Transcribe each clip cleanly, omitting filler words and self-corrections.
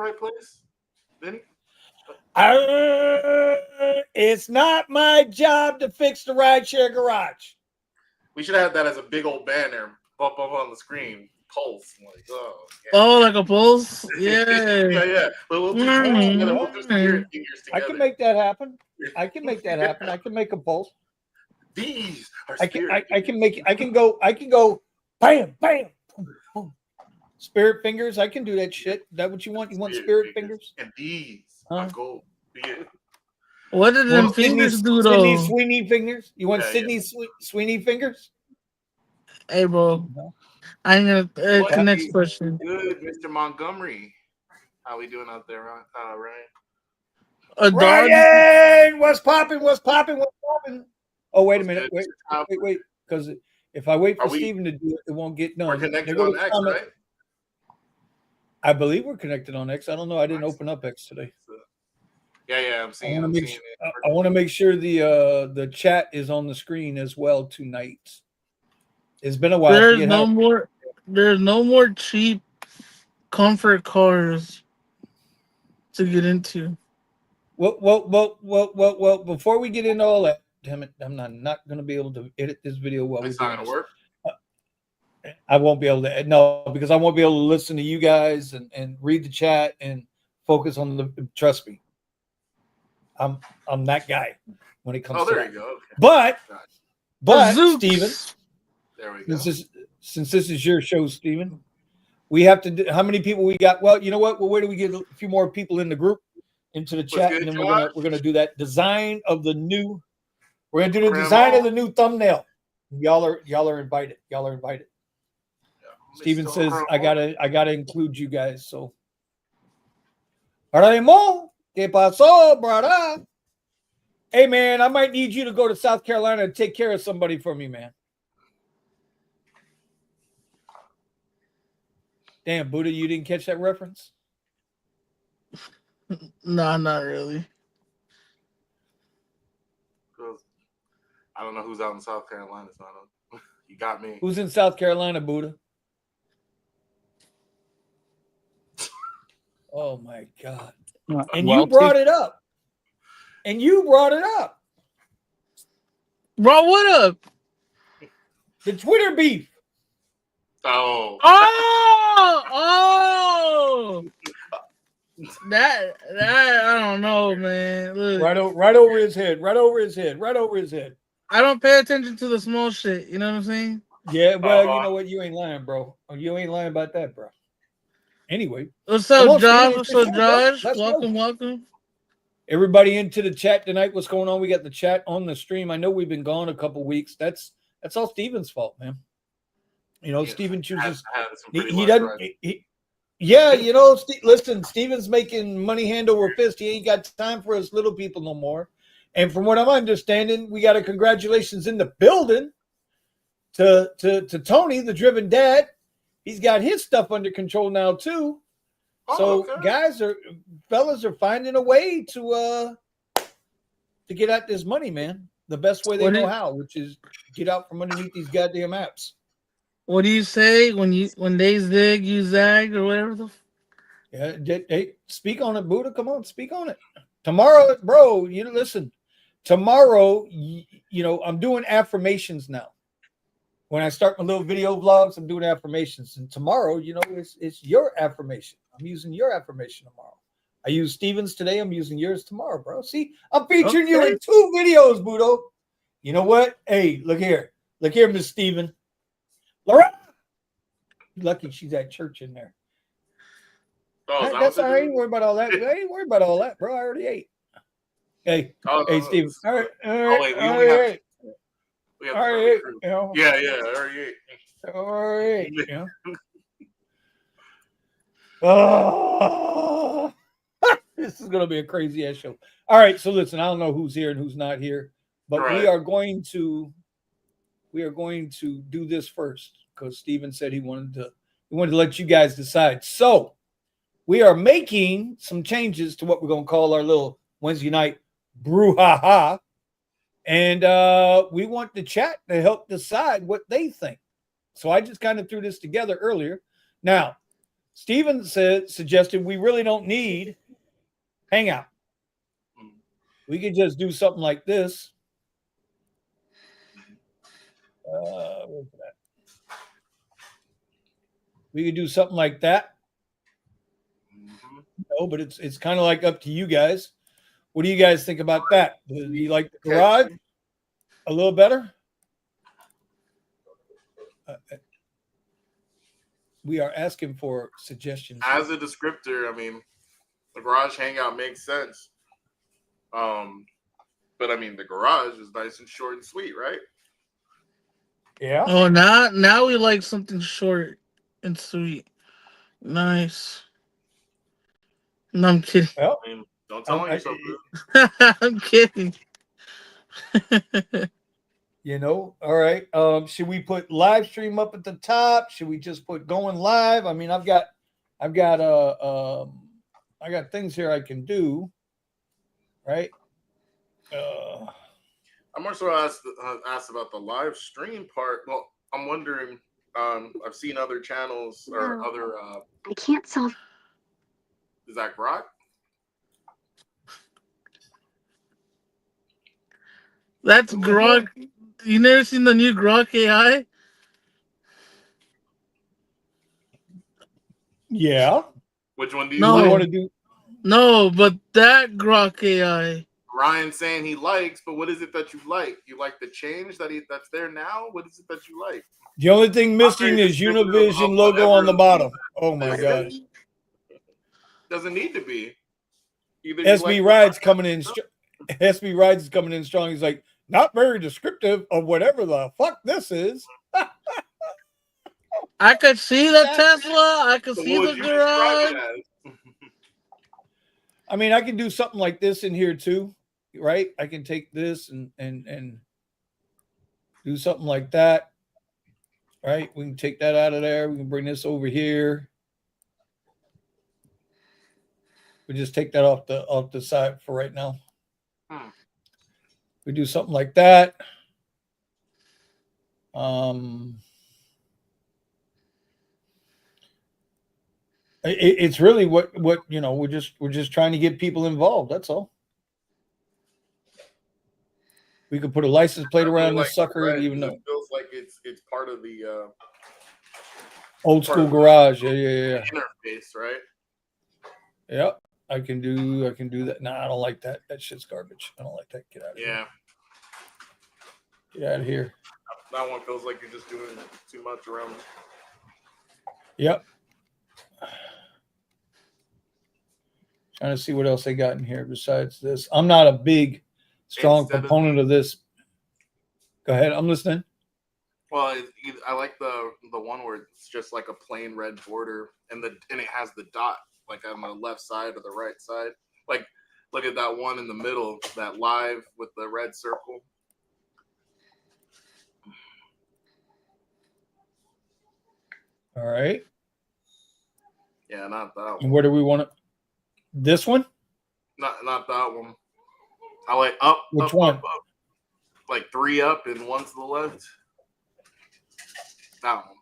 right place, Vinny? It's not my job to fix the rideshare garage. We should have that as a big old banner up on the screen. Pulse. Like, like a pulse? Yeah. yeah. We'll do together. We'll do spirit fingers together. I can make that happen. I can make a pulse. These are spirit. I can go. Bam, bam. Boom, boom. Spirit fingers. I can do that shit. Is that what you want? You want spirit fingers? And these are gold. Yeah. What did them fingers do though? Sydney Sweeney fingers. You want Sydney Sweeney fingers? Hey, bro. I have the next question. Good, Mr. Montgomery. How we doing out there, Ryan? Ryan? Ryan, what's popping? What's popping? What's popping? Oh, wait a minute. Wait. Because if I wait for Steven to do it, it won't get done. We're connected on X, right? I believe we're connected on X. I don't know. I didn't open up X today. Yeah, I'm seeing it. I want to make sure the chat is on the screen as well tonight. It's been a while. There's no more cheap comfort cars to get into. Well, before we get into all that, damn it, I'm not going to be able to edit this video while it's not going to work. I won't be able to. No, because I won't be able to listen to you guys and read the chat and focus on the. Trust me, I'm that guy when it comes. Oh, there you go. Okay. But Steven, there we go. Since this is your show, Steven, we have to. How many people we got? Well, you know what? Well, wait till we get a few more people in the group into the chat, and then we're gonna do that design of the new. We're gonna do the design of the new thumbnail. Y'all are invited. Y'all are invited. Steven says I gotta include you guys. So, Raymond, ¿qué pasó, brother? Hey man, I might need you to go to South Carolina and take care of somebody for me, man. Damn, Buddha, you didn't catch that reference? No, not really. I don't know who's out in South Carolina, so I don't. You got me. Who's in South Carolina, Buddha? Oh my God! And you brought it up. Bro, what up? The Twitter beef. Oh. That I don't know, man. Look. Right over his head. I don't pay attention to the small shit. You know what I'm saying? Yeah, well, you know what? You ain't lying, bro. You ain't lying about that, bro. Anyway. What's up, Josh? What's up, Josh? Welcome. Everybody into the chat tonight. What's going on? We got the chat on the stream. I know we've been gone a couple weeks. That's all Steven's fault, man. You know, Steven chooses. He doesn't. Yeah, you know, listen, Steven's making money hand over fist. He ain't got time for us little people no more. And from what I'm understanding, we got a congratulations in the building to Tony, the driven dad. He's got his stuff under control now too. So fellas are finding a way to get at this money, man. The best way they know how, which is get out from underneath these goddamn apps. What do you say when they zig, you zag, or whatever? Hey, speak on it, Buddha. Come on, speak on it. Tomorrow, bro. You know, listen. Tomorrow, you know, I'm doing affirmations now. When I start my little video vlogs, I'm doing affirmations. And tomorrow, you know, it's your affirmation. I'm using your affirmation tomorrow. I use Steven's today. I'm using yours tomorrow, bro. See, I'm featuring you in 2 videos, Budo. You know what? Hey, look here. Look here, Miss Steven. Laura. Lucky she's at church in there. That's all right. I ain't worried about all that. I ain't worried about all that, bro. I already ate. Hey, Steven. All right. We have you know. Yeah, all right. You know. Oh, this is gonna be a crazy ass show. All right, so listen, I don't know who's here and who's not here, but we are going to do this first because Steven said he wanted to let you guys decide. So we are making some changes to what we're gonna call our little Wednesday night brouhaha. And we want the chat to help decide what they think. So I just kind of threw this together earlier. Now, Steven suggested we really don't need Hangout. We could just do something like this. We could do something like that. No, but it's kind of like up to you guys. What do you guys think about that? Do you like the garage a little better? We are asking for suggestions. As a descriptor, I mean, the Garage Hangout makes sense. But I mean, the garage is nice and short and sweet, right? Yeah. Oh, now we like something short and sweet. Nice. No, I'm kidding. Well, I mean, don't tell on yourself. I'm kidding. All right. Should we put live stream up at the top? Should we just put going live? I mean, I got things here I can do, right? I'm also asked about the live stream part. Well, I'm wondering. I've seen other channels or other. I can't solve. Is that Grok? That's Grok. You never seen the new Grok AI? Yeah. Which one do you want to do? No, but that Grok AI. Ryan's saying he likes, but what is it that you like? You like the change that's there now? What is it that you like? The only thing missing is Univision logo on the bottom. Oh my gosh. Doesn't need to be. SB Rides coming in. SB Rides is coming in strong. He's like, not very descriptive of whatever the fuck this is. I could see the Tesla. I could see the garage. I mean, I can do something like this in here too, right? I can take this and do something like that, right? We can take that out of there. We can bring this over here. We just take that off the side for right now. We do something like that. It's really what we're just trying to get people involved. That's all. We could put a license plate around this sucker, even though it feels like it's part of the old school garage. Yeah. Interface, right? Yep. I can do that. Nah, I don't like that. That shit's garbage. I don't like that. Get out of here. Get out of here. That one feels like you're just doing too much around. Yep. Trying to see what else they got in here besides this. I'm not a big, strong proponent of this. Go ahead. I'm listening. Well, I like the one where it's just like a plain red border, and it has the dot like on the left side or the right side. Like, look at that one in the middle, that live with the red circle. All right. Yeah, not that one. And where do we want it? This one? Not that one. I like up. Which up, one? Up. Like 3 up and 1 to the left. That one.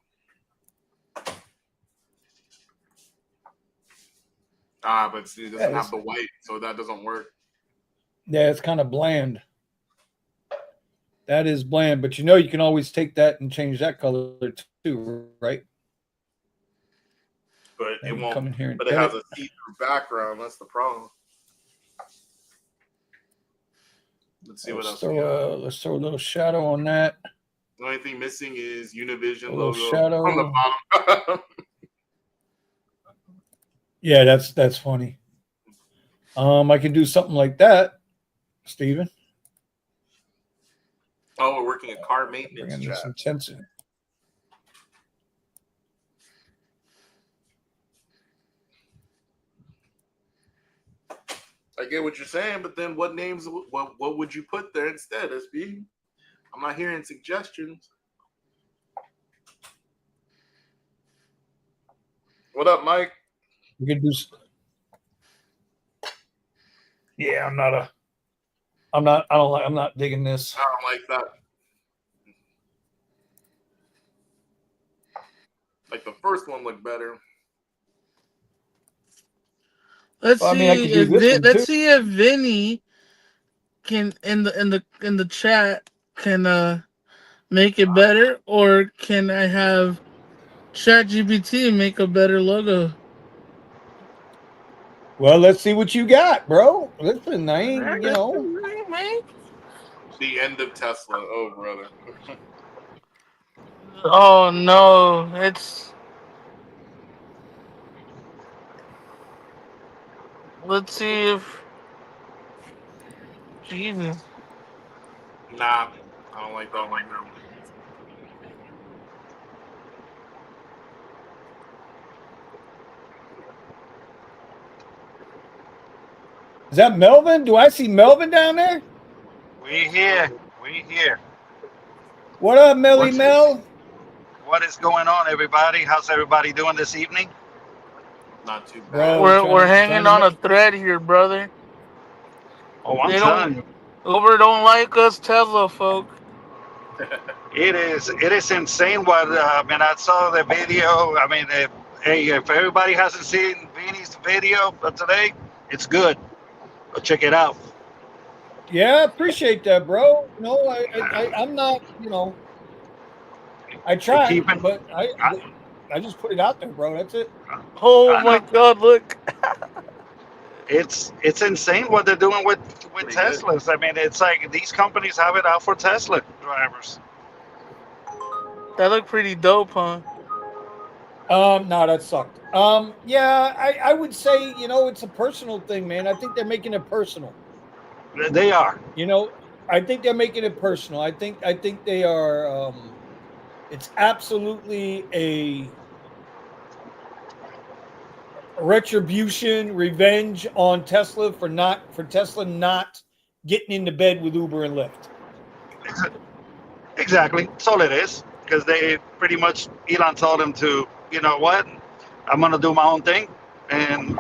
But see, it doesn't have the white, so that doesn't work. Yeah, it's kind of bland. That is bland, but you can always take that and change that color too, right? But it won't come in here. But it has a see-through background. That's the problem. Let's see what else. Let's throw a little shadow on that. The only thing missing is Univision logo shadow on the bottom. Yeah, that's funny. I can do something like that, Steven. Oh, we're working a car maintenance chat. Some tension. I get what you're saying, but then what names? What would you put there instead, SB? I'm not hearing suggestions. What up, Mike? We could do. Yeah, I'm not digging this. I don't like that. Like the first one looked better. Let's Well, I mean, I could see do if this one let's too. see if Vinny can in the chat can make it better, or can I have ChatGPT make a better logo? Well, let's see what you got, bro. Listen, I ain't, The end of Tesla. Oh, brother. Oh no, it's. Let's see if. Jesus. Nah, I don't like that one. Is that Melvin? Do I see Melvin down there? We here. We here. What up, Melly Mel? What is going on, everybody? How's everybody doing this evening? Not too bad. Bro, We're trying hanging to on a make. thread here, brother. Oh, I'm They don't telling you, Uber don't like us Tesla folk. it is insane. What I mean, I saw the video. I mean, if everybody hasn't seen Beanie's video of today, it's good. Go check it out. Yeah, appreciate that, bro. No, I'm not. I We're tried, keeping. but I, I just put it out there, bro. That's it. Oh I my know. God! Look, It's insane what they're doing with Pretty good. Teslas. I mean, it's like these companies have it out for Tesla drivers. that looked pretty dope, huh? No, that sucked. Yeah, I would say, it's a personal thing, man. I think they're making it personal. They are. I think they're making it personal. I think they are. It's absolutely a retribution, revenge on Tesla for Tesla not getting into bed with Uber and Lyft. Exactly. That's all it is. Because they pretty much, Elon told him to, you know what, I'm going to do my own thing and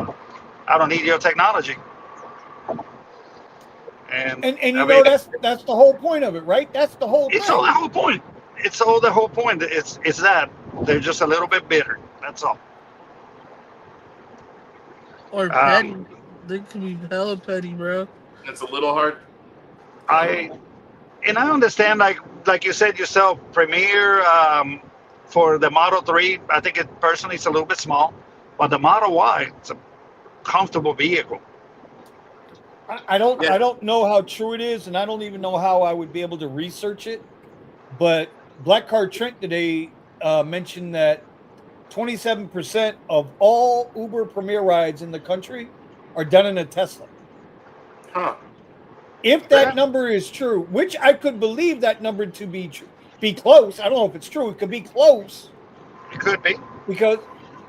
I don't need your technology. And I mean, that's the whole point of it, right? That's the whole it's all thing. the whole point. It's all the whole point. It's that they're just a little bit bitter. That's all. Or petty. They could be hella petty, bro. It's a little hard. I and I understand, like you said yourself, Premiere for the Model 3, I think it personally it's a little bit small, but the Model Y, it's a comfortable vehicle. I don't know how true it is, and I don't even know how I would be able to research it. But Black Car Trent today mentioned that 27% of all Uber Premier rides in the country are done in a Tesla. Huh. If that number is true, which I could believe that number to be close. I don't know if it's true. It could be close. It could be. Because,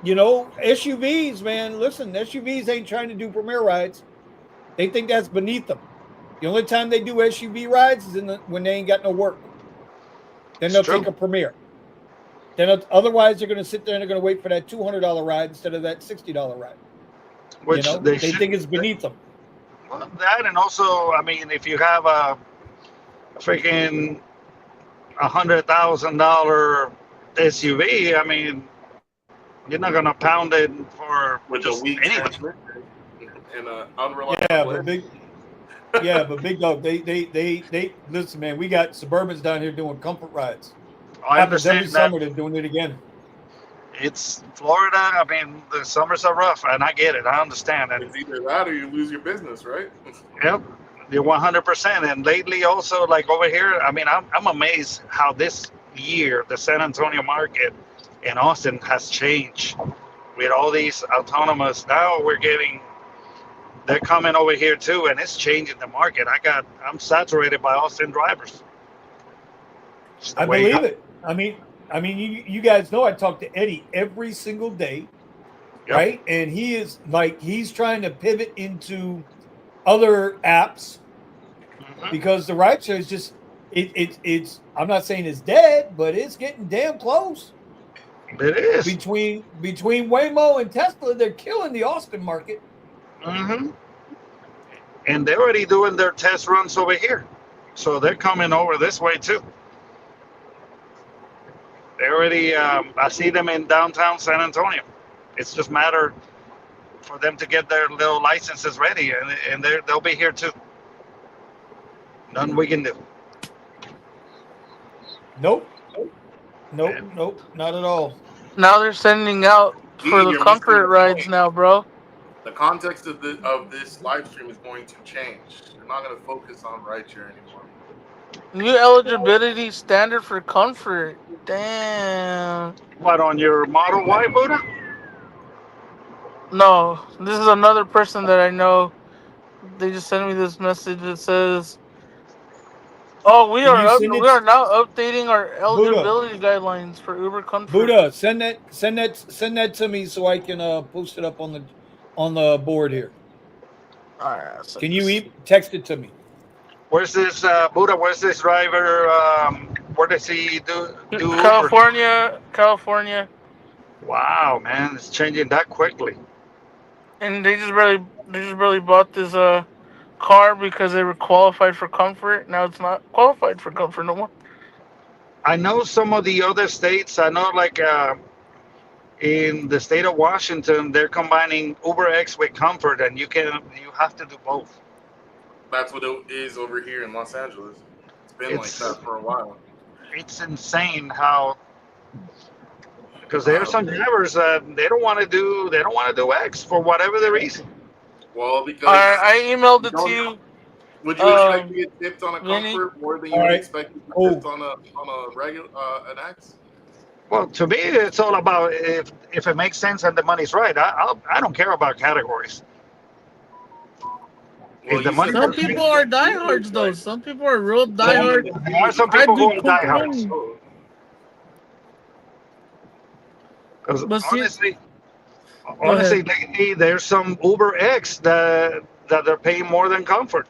SUVs, man, listen, SUVs ain't trying to do Premier rides. They think that's beneath them. The only time they do SUV rides is when they ain't got no work. Then they'll take a Premier. Then otherwise they're going to sit there and they're going to wait for that $200 ride instead of that $60 ride. Which they think it's beneath them. Well, that, and also, I mean, if you have a freaking $100,000 SUV, I mean, you're not gonna pound it for with just a weak anything. transmission and unreliable. But big dog. They listen, man. We got Suburbans down here doing comfort rides. I understand every summer they're doing it again. It's Florida. I mean, the summers are rough, and I get it. I understand. And it's either that or you lose your business, right? Yep, you're 100%. And lately, also, like over here, I mean, I'm amazed how this year the San Antonio market in Austin has changed with all these autonomous. Now they're coming over here too, and it's changing the market. I'm saturated by Austin drivers. I believe it. I mean, you guys know I talk to Eddie every single day, right? And he's trying to pivot into other apps because the rideshare is just it's. I'm not saying it's dead, but it's getting damn close. It is between Waymo and Tesla. They're killing the Austin market. Mm-hmm. And they're already doing their test runs over here, so they're coming over this way too. They already, I see them in downtown San Antonio. It's just a matter for them to get their little licenses ready, and they'll be here too. Nothing we can do. Nope, Yeah. not at all. Now they're sending out for the You're missing comfort the rides point. now, bro. The context of this live stream is going to change. They're not going to focus on rideshare anymore. New eligibility standard for comfort. Damn. What, on your Model Y, Buddha? No, this is another person that I know. They just sent me this message that says, "Oh, Can you send we it, are now updating our Buddha? eligibility guidelines for Uber Comfort." Buddha, send that to me so I can post it up on the board here. All right, so Can you text it to me? Where's this Buddha? Where's this driver? Where does he do Uber? California, Wow, man, it's changing that quickly. and they just barely bought this car because they were qualified for comfort. Now it's not qualified for comfort no more. I know some of the other states. I know, like in the state of Washington, they're combining UberX with Comfort, and you have to do both. That's what it is over here in Los Angeles. It's been like that for a while. It's insane how, because there are some drivers that they don't want to do X for whatever the reason. Well, because I emailed it to you. Would you expect to get tipped on a Vinny? Comfort more than you would expect to get tipped on a regular an X? Well, to me, it's all about if it makes sense and the money's right. I don't care about categories. Well, some people are diehards, though. Some people are real diehards. There are some people who are diehards. Because honestly, lately there's some Uber X that they're paying more than Comfort.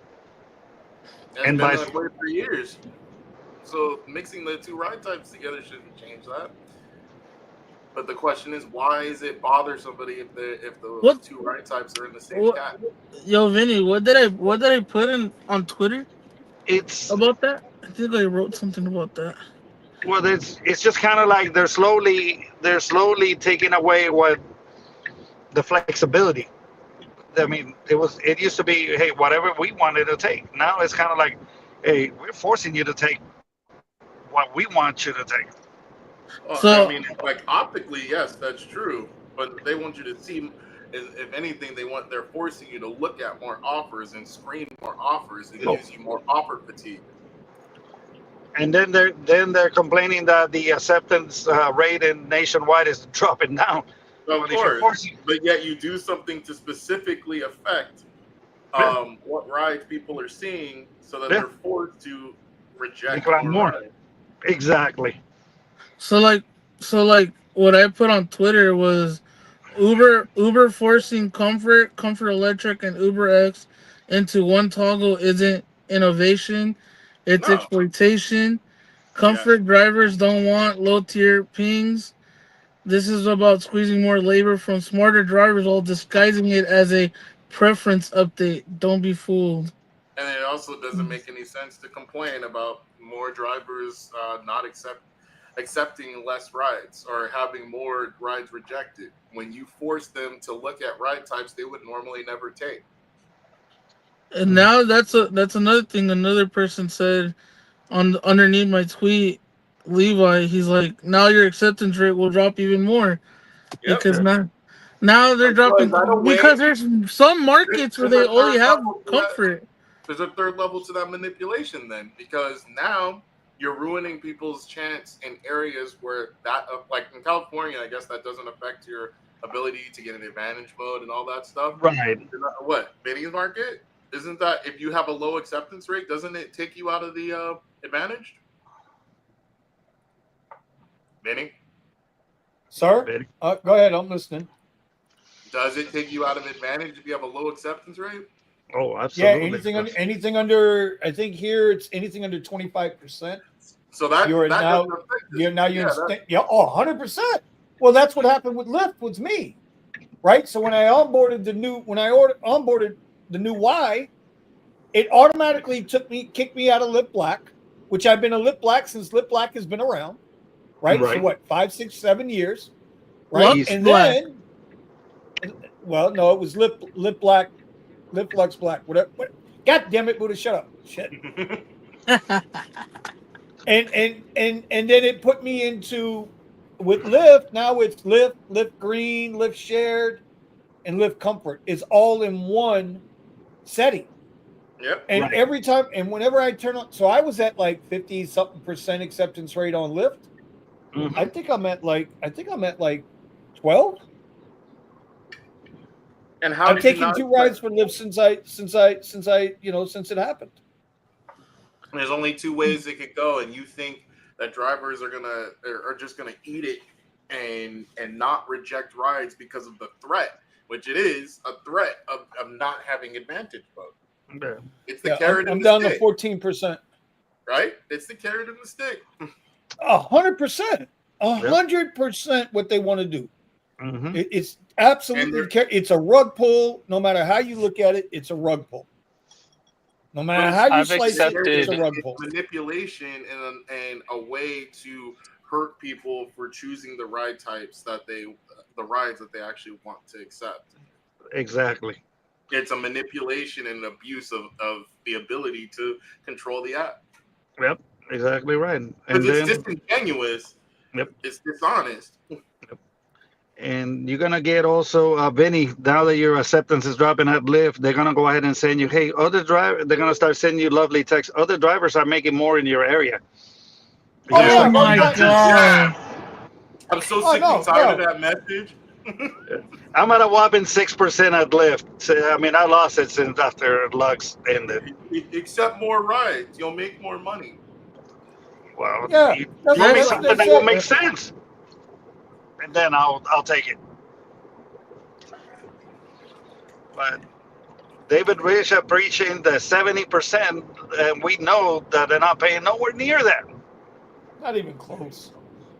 That's been that way for years. So mixing the two ride types together shouldn't change that. But the question is, why is it bother somebody if those two ride types are in the same cat? Yo, Vinny, what did I put in on Twitter? It's about that. I think I wrote something about that. Well, it's just kind of like they're slowly taking away what the flexibility. I mean, it used to be, hey, whatever we wanted to take. Now it's kind of like, hey, we're forcing you to take what we want you to take. So, I mean, like optically, yes, that's true. But they want you to see, if anything, they're forcing you to look at more offers and screen more offers and gives you more offer fatigue. And then they're complaining that the acceptance rate in nationwide is dropping down. Of course, but yet you do something to specifically affect what rides people are seeing, so that they're forced to reject more rides. Exactly. So like what I put on Twitter was Uber forcing Comfort Electric, and UberX into one toggle isn't innovation, it's exploitation. Comfort drivers don't want low tier pings. This is about squeezing more labor from smarter drivers while disguising it as a preference update. Don't be fooled. And it also doesn't make any sense to complain about more drivers not accepting less rides or having more rides rejected when you force them to look at ride types they would normally never take. And now that's another thing. Another person said underneath my tweet, Levi, he's like, now your acceptance rate will drop even more because now they're dropping because there's some markets where they only have Comfort. There's a third level to that manipulation then, because now you're ruining people's chance in areas where that, like in California, I guess that doesn't affect your ability to get an advantage mode and all that stuff. Right. What, Benny's market? Isn't that if you have a low acceptance rate, doesn't it take you out of the advantage? Benny? Sir? Go ahead, I'm listening. Does it take you out of advantage if you have a low acceptance rate? Oh, absolutely. Yeah, anything under, I think here it's anything under 25%. So that you're now 100%. Well, that's what happened with Lyft with me, right? So when I onboarded onboarded the new Y, it automatically kicked me out of Lyft Black, which I've been a Lyft Black since Lyft Black has been around, right? So what, 5, 6, 7 years, right? And then Well, no, it was lip black, lip flux black. Whatever. God damn it, Buddha, shut up. Shit. and then it put me into with Lyft. Now it's Lyft Green, Lyft Shared, and Lyft Comfort is all in one setting. Yep. And every time, and whenever I turn on, so I was at like 50-something% acceptance rate on Lyft. I think I'm at like 12. And how I've taken 2 rides for Lyft since it happened. There's only 2 ways it could go, and you think that drivers are just gonna eat it and not reject rides because of the threat, which it is a threat of not having advantage mode. Yeah. It's the carrot and I'm the down stick. to 14%. Right? It's the carrot and the stick. 100%. 100% what they want to do. Mm-hmm. It's absolutely, it's a rug pull. No matter how you look at it, it's a rug pull. No matter how you slice it, it's a rug pull. Manipulation and a way to hurt people for choosing the ride types the rides that they actually want to accept. Exactly. It's a manipulation and abuse of the ability to control the app. Yep, exactly right. And it's disingenuous. Yep. It's dishonest. Yep. And you're gonna get also Vinny. Now that your acceptance is dropping at Lyft, they're gonna go ahead and send you, hey, other driver. They're gonna start sending you lovely texts. Other drivers are making more in your area. Oh my god! I'm so sick and tired of that message. I'm at a whopping 6% at Lyft. So, I mean, I lost it since after Lux ended. Accept more rides, you'll make more money. Well, yeah, tell me something that will make sense, and then I'll take it. But David Rich are preaching the 70%, and we know that they're not paying nowhere near that. Not even close.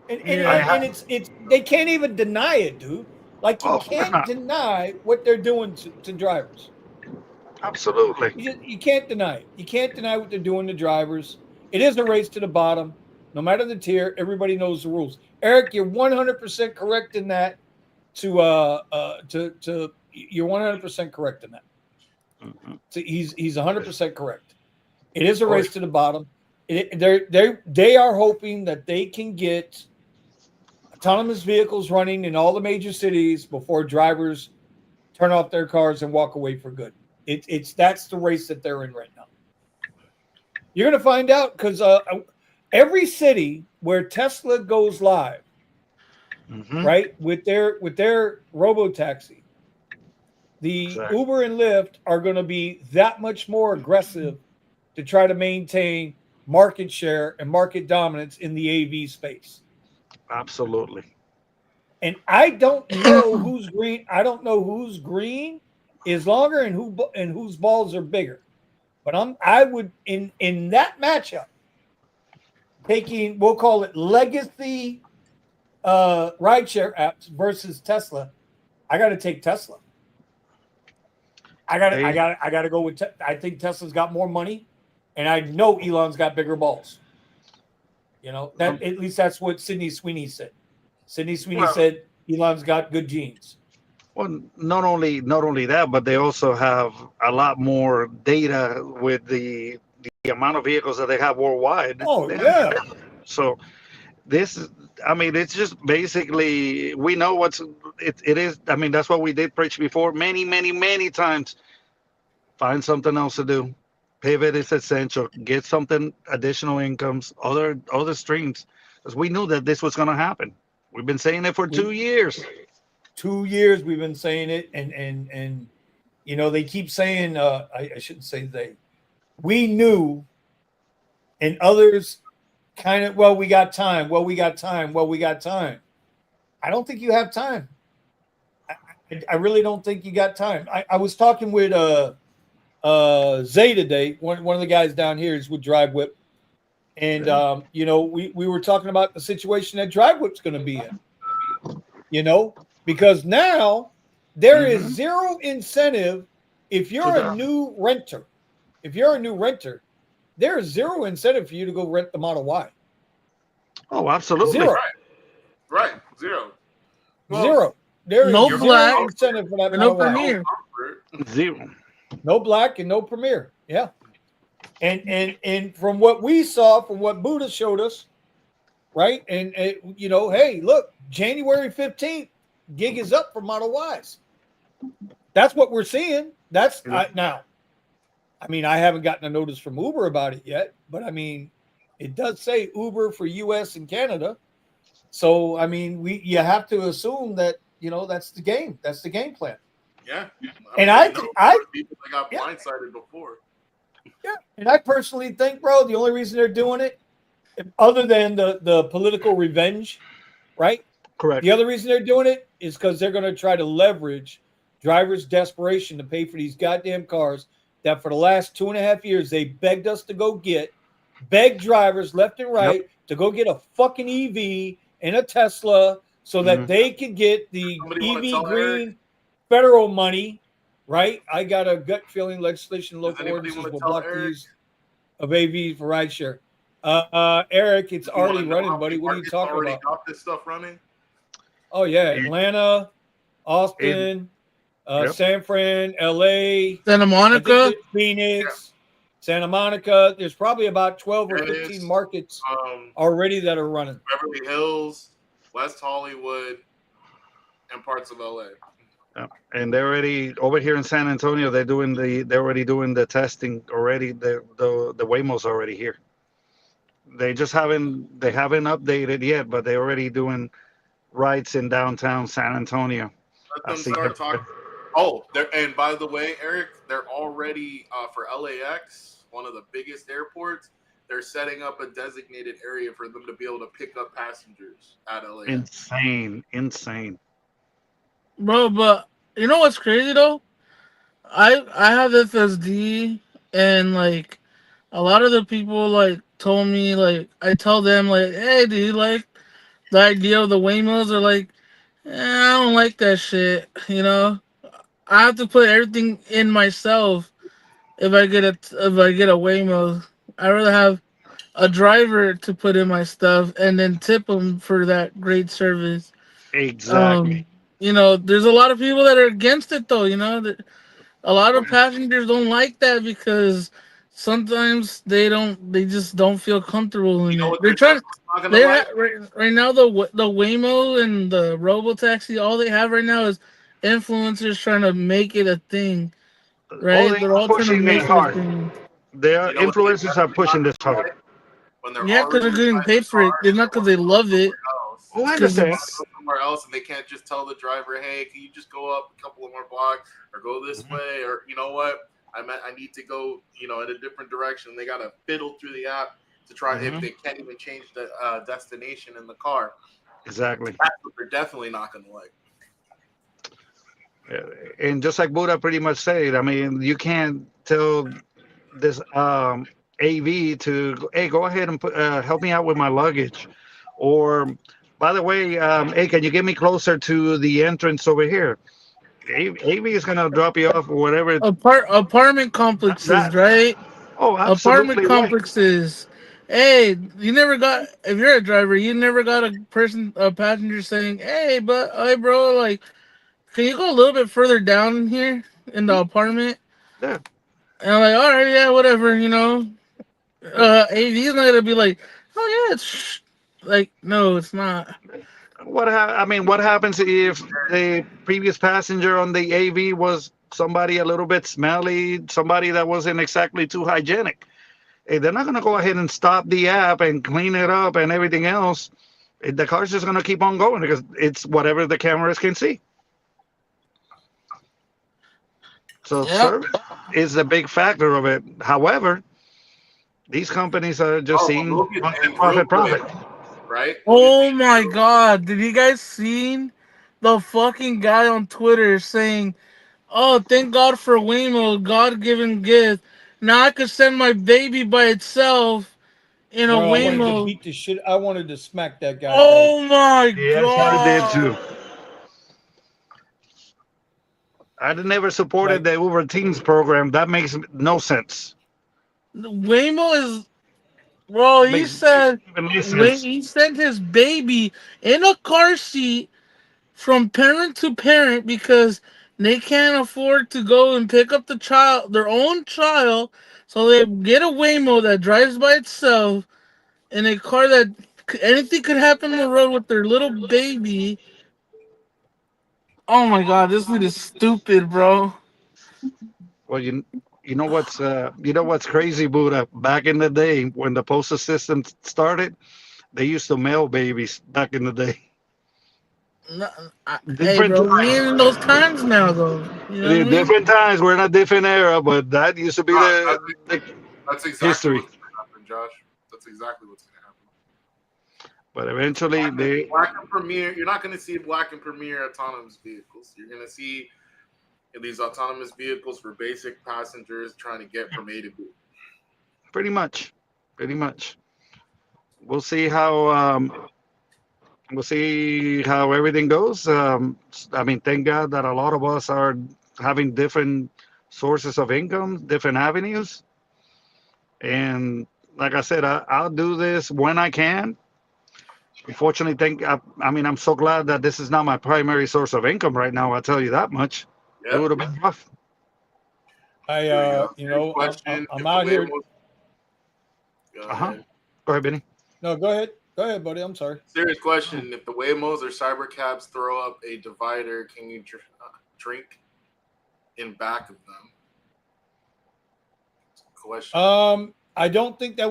And it's they can't even deny it, dude. Like you can't deny what they're doing to drivers. Absolutely. You can't deny it. You can't deny what they're doing to drivers. It is a race to the bottom. No matter the tier, everybody knows the rules. Eric, you're 100% correct in that. You're 100% correct in that. Mm-hmm. So he's 100% correct. It is a race to the bottom. They are hoping that they can get autonomous vehicles running in all the major cities before drivers turn off their cars and walk away for good. That's the race that they're in right now. You're going to find out because every city where Tesla goes live, right, with their robo-taxi, the Uber and Lyft are going to be that much more aggressive to try to maintain market share and market dominance in the AV space. Absolutely. And I don't know who's green. I don't know whose green is longer and whose balls are bigger. But I would in that matchup, taking, we'll call it legacy rideshare apps versus Tesla, I got to take Tesla. I got to go with. I think Tesla's got more money, and I know Elon's got bigger balls. You know that at least that's what Sydney Sweeney said. Sydney Sweeney said Elon's got good genes. Well, not only that, but they also have a lot more data with the amount of vehicles that they have worldwide. Oh yeah. So this is, I mean, it's just basically, we know it is. I mean, that's what we did preach before many times. Find something else to do. Pivot is essential. Get something, additional incomes, other streams, because we knew that this was going to happen. We've been saying it for 2 years. 2 years we've been saying it, and you know they keep saying I shouldn't say they. We knew, and others kind of, we got time. I don't think you have time. I really don't think you got time. I was talking with Zay today. One of the guys down here is with Drive Whip, and you know we were talking about the situation that Drive Whip's going to be in. You know, because now there is zero incentive if you're a new renter. If you're a new renter, there is zero incentive for you to go rent the Model Y. Oh, absolutely. Zero. Right. Zero. Well, zero. There is no zero black, incentive for that no Model Y. Premier. Zero. No black and no Premier. Yeah. And from what we saw, from what Buddha showed us, right? And hey, look, January 15th, gig is up for Model Ys. That's what we're seeing. That's now. I mean, I haven't gotten a notice from Uber about it yet, but I mean, it does say Uber for US and Canada. So I mean, you have to assume that that's the game. That's the game plan. Yeah. And people that got blindsided before. Yeah, and I personally think, bro, the only reason they're doing it, other than the political revenge, right? Correct. The other reason they're doing it is because they're going to try to leverage drivers' desperation to pay for these goddamn cars that for the last 2.5 years they begged us to go get, begged drivers left and right to go get a fucking EV and a Tesla so that they could get the EV green federal money, right? I got a gut feeling legislation, local ordinances will block the use of AV for rideshare. Eric, it's already running, buddy. What are you talking about? Got this stuff running? Oh yeah, Atlanta, Austin, San Fran, LA, Santa Monica, Phoenix, Santa Monica. There's probably about 12 or 15 markets already that are running. Beverly Hills, West Hollywood, and parts of LA. And they're already over here in San Antonio. They're already doing the testing already. The Waymo's already here. They just haven't updated yet, but they're already doing rides in downtown San Antonio. Let them start talking. Oh, and by the way, Eric, they're already for LAX, one of the biggest airports. They're setting up a designated area for them to be able to pick up passengers at LAX. Insane. Bro, but you know what's crazy though? I have FSD, and like a lot of the people like told me, like I tell them like, hey, do you like the idea of the Waymos? Or like, I don't like that shit. I have to put everything in myself if I get a Waymo. I rather have a driver to put in my stuff and then tip them for that great service. Exactly. There's a lot of people that are against it though. A lot of passengers don't like that because sometimes they just don't feel comfortable in it. They're trying. Right now the Waymo and the Robotaxi, all they have right now is influencers trying to make it a thing. Right? They're all trying to make it a thing. Their influencers are pushing this hard. Yeah, because they're getting paid for it. It's not because they love it. Oh, I understand. Somewhere else, and they can't just tell the driver, "Hey, can you just go up a couple of more blocks, or go this way, or you know what? I need to go, in a different direction." They gotta fiddle through the app to try if they can't even change the destination in the car. Exactly. That's what they're definitely not gonna like. And just like Buddha pretty much said, I mean, you can't tell this AV to, hey, go ahead and help me out with my luggage, or by the way, hey, can you get me closer to the entrance over here? AV is gonna drop you off or whatever. Apartment complexes, right? Oh, absolutely. Apartment complexes. Hey, if you're a driver, you never got a passenger saying, hey, bro, like, can you go a little bit further down here in the apartment? Yeah. And I'm like, all right, yeah, whatever, AV is not gonna be like, oh yeah, it's like, no, it's not. What happens if the previous passenger on the AV was somebody a little bit smelly, somebody that wasn't exactly too hygienic? Hey, they're not gonna go ahead and stop the app and clean it up and everything else. The car's just gonna keep on going because it's whatever the cameras can see. So service is a big factor of it. However, these companies are just seeing profit. Right? Oh my God! Did you guys seen the fucking guy on Twitter saying, "Oh, thank God for Waymo, God-given gift. Now I could send my baby by itself in a Waymo." I wanted to beat the shit. I wanted to smack that guy. Oh my God! Yes, I did too. I never supported the Uber Teens program. That makes no sense. Waymo is, bro. He said he sent his baby in a car seat from parent to parent because they can't afford to go and pick up their own child, so they get a Waymo that drives by itself in a car that anything could happen on the road with their little baby. Oh my god, this dude is stupid, bro. Well, you know what's crazy, Buddha? Back in the day when the postal system started, they used to mail babies back in the day. No, hey, Different bro, we times. ain't in those times now, though. You know what I mean? Different times. We're in a different era, but that used to be the That's exactly history. what's going to happen, Josh. That's exactly what's going to happen. But eventually, Black and Premier, you're not going to see Black and Premier autonomous vehicles. You're going to see these autonomous vehicles for basic passengers trying to get from A to B. pretty much, pretty much. We'll see how everything goes. I mean, thank God that a lot of us are having different sources of income, different avenues, and like I said, I'll do this when I can. Unfortunately, I mean, I'm so glad that this is not my primary source of income right now. I'll tell you that much. It Yep. would have been rough. I'm out here. Go Uh-huh. ahead. Go ahead, Benny. No, go ahead. Go ahead, buddy. I'm sorry. Serious question. If the Waymos or Cybercabs throw up a divider, can you drink in back of them? Question. I don't think it